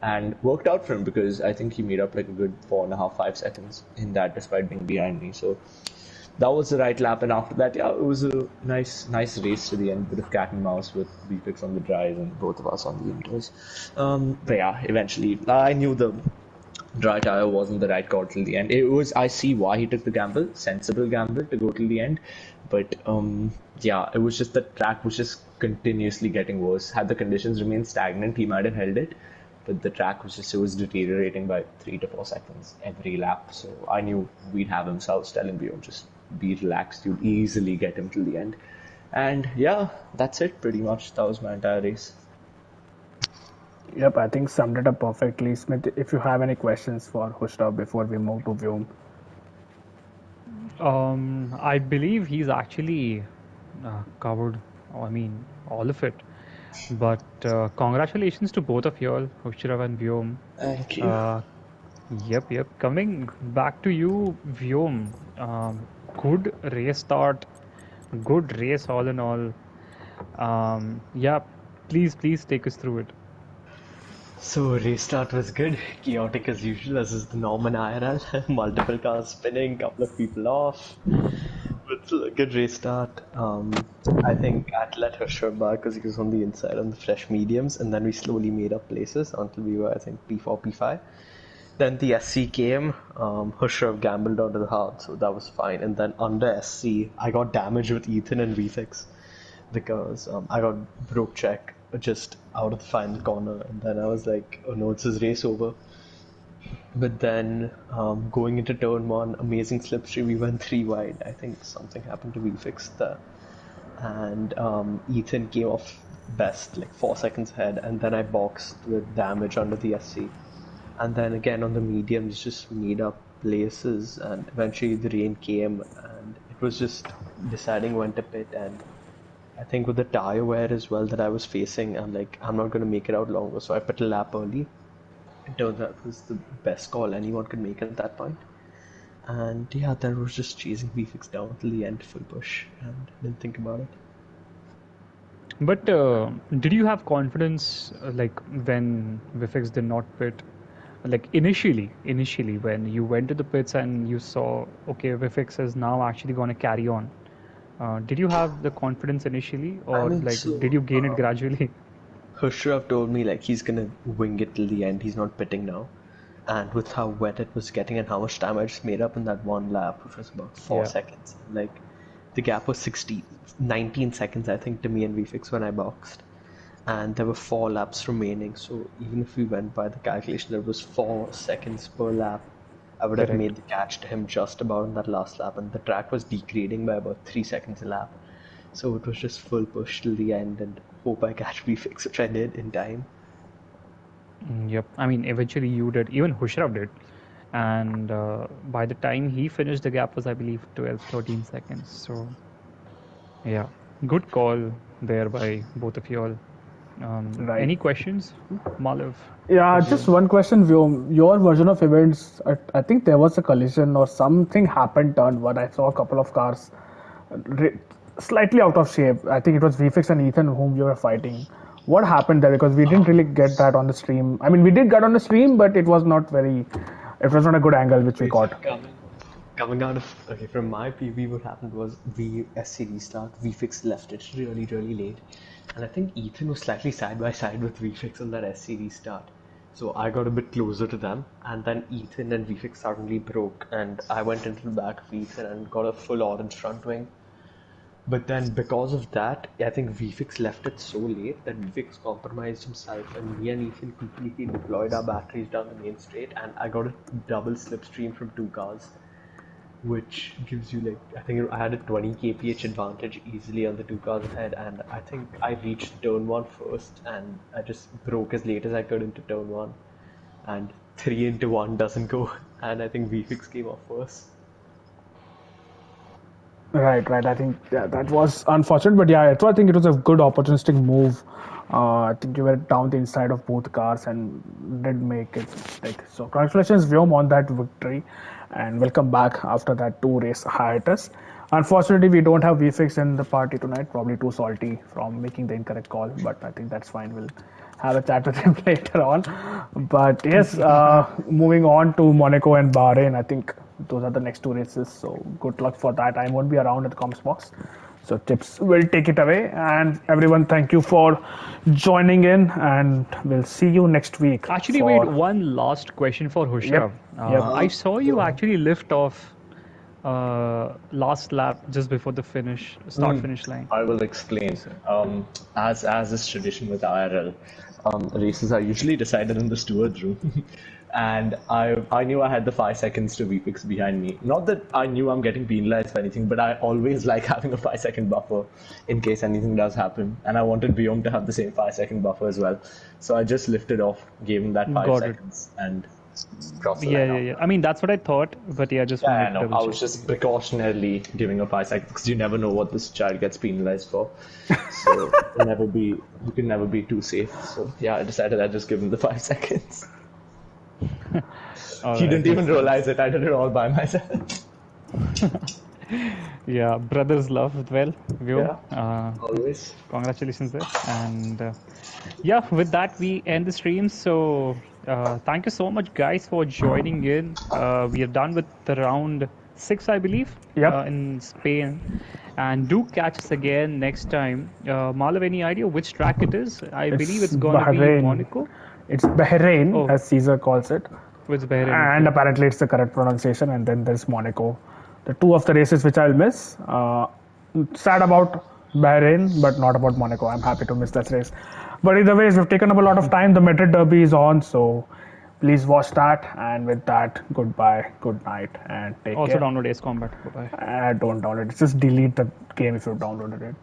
And worked out for him because I think he made up like a good 4.5, 5 seconds in that despite being behind me. So that was the right lap, and after that, yeah, it was a nice race to the end, bit of cat and mouse with VFix on the dries and both of us on the inters. But yeah, eventually, I knew the dry tire wasn't the right call till the end. It was I see why he took the gamble, sensible gamble to go till the end, but yeah, it was just the track was just continuously getting worse. Had the conditions remained stagnant, he might have held it, but the track was just it was deteriorating by 3 to 4 seconds every lap. So I knew we'd have him. So I was telling Bjorn, just be relaxed, you'll easily get him till the end. And yeah, that's it pretty much. That was my entire race. Yep, I think summed it up perfectly. Smith, if you have any questions for Hushrav before we move to Vyom. I believe he's actually covered, I mean, all of it. But congratulations to both of you all, Hushrav and Vyom. Thank you. Uh, yep. Coming back to you, Vyom. Good race start, good race all in all. Yeah, please take us through it. So restart was good, chaotic as usual, as is the norm in IRL. Multiple cars spinning, couple of people off. But still a good restart. I think I had to let Hirschberg back because he was on the inside on the fresh mediums, and then we slowly made up places until we were, I think, P4, P5. Then the SC came, Hirschberg gambled onto the hard, so that was fine. And then under SC, I got damaged with Ethan and VFix because I got broke check just out of the final corner, and then I was like, oh no, it's his race over. But then going into turn one, amazing slipstream, we went three wide. I think something happened to VFix there, and Ethan came off best, like 4 seconds ahead, and then I boxed with damage under the SC. And then again on the mediums, just made up places, and eventually the rain came, and it was just deciding when to pit. And I think with the tire wear as well that I was facing, I'm like, I'm not going to make it out longer, so I put a lap early. It turns out it was the best call anyone could make at that point. And yeah, then I was just chasing VFix down till the end, full push, and didn't think about it. But did you have confidence, like when Vifix did not pit, like initially when you went to the pits and you saw, okay, Vifix is now actually going to carry on. Did you have the confidence initially, I or mean, like did you gain it gradually? Khusrav told me like he's gonna wing it till the end. He's not pitting now. And with how wet it was getting and how much time I just made up in that one lap, which was about four Yeah, seconds, like the gap was 19 seconds, I think, to me and VFix when I boxed. And there were 4 laps remaining, so even if we went by the calculation, there was 4 seconds per lap. I would have correct. made the catch to him just about in that last lap, and the track was degrading by about 3 seconds a lap. So it was just full push till the end and hope I catch VFix, which I did in time. Yep. I mean, eventually you did. Even Hushraf did. And by the time he finished, the gap was, I believe, 12, 13 seconds. So, yeah, good call there by both of you all. Right. Any questions, Malav, Yeah, for just Vyom? one question, Vyom. Your version of events, I think there was a collision or something happened turn one. I saw a couple of cars re- slightly out of shape. I think it was VFix and Ethan whom you were fighting. What happened there? Because we didn't really get that on the stream. I mean, we did get on the stream, but it was not very, it was not a good angle which we Wait, caught. coming out of okay from my PV, what happened was we SC restart, VFix left it really late, and I think Ethan was slightly side by side with VFix on that SC restart. So I got a bit closer to them, and then Ethan and VFix suddenly broke, and I went into the back of Ethan and got a full orange front wing. But then because of that, I think VFix left it so late that VFix compromised himself, and me and Ethan completely deployed our batteries down the main straight, and I got a double slipstream from 2 cars, which gives you like, I think I had a 20 kph advantage easily on the 2 cars ahead, and I think I reached turn one first, and I just broke as late as I could into turn one, and 3 into 1 doesn't go, and I think VFix came off first. Right. I think yeah, that was unfortunate, but yeah, I think it was a good opportunistic move. I think you were down the inside of both cars and did make it stick. So congratulations, Vyom, on that victory, and welcome back after that two-race hiatus. Unfortunately, we don't have VFX in the party tonight. Probably too salty from making the incorrect call, but I think that's fine. We'll have a chat with him later on. But yes, moving on to Monaco and Bahrain, I think those are the next two races. So good luck for that. I won't be around at the comms box. So Tips will take it away. And everyone, thank you for joining in. And we'll see you next week Actually, wait, for. one last question for Hushrav. Yep. Yep. I saw you actually lift off last lap just before the start finish line. I will explain. So, As is tradition with IRL, races are usually decided in the steward's room, and I knew I had the 5 seconds to VPix behind me. Not that I knew I'm getting penalized for anything, but I always like having a 5 second buffer in case anything does happen, and I wanted Biom to have the same 5 second buffer as well. So I just lifted off, gave him that five got it. seconds, and crossed the Yeah, line yeah, yeah. after. I mean, that's what I thought, but yeah, I just Yeah, wanted I to know. double I check. was just precautionarily giving a 5 seconds because you never know what this child gets penalized for. So you can never be too safe. So yeah, I decided I'd just give him the 5 seconds. All He right, didn't even makes sense. realize it. I did it all by myself. Yeah, brothers love it well, Vyom. Yeah, always. Congratulations there. And yeah, with that, we end the stream. So thank you so much, guys, for joining in. We are done with the round 6, I believe, Yep. in Spain. And do catch us again next time. Malav, any idea which track it is? I believe It's it's going to be Bahrain. Monaco. It's Bahrain, Oh, as Caesar calls it. it's Bahrain. And Okay. apparently it's the correct pronunciation. And then there's Monaco. The two of the races which I'll miss. Sad about Bahrain, but not about Monaco. I'm happy to miss that race. But either ways, we've taken up a lot of time. The Madrid Derby is on, so please watch that. And with that, goodbye, good night, and take Also care. download Ace Combat. Bye bye. Don't download it. Just delete the game if you've downloaded it.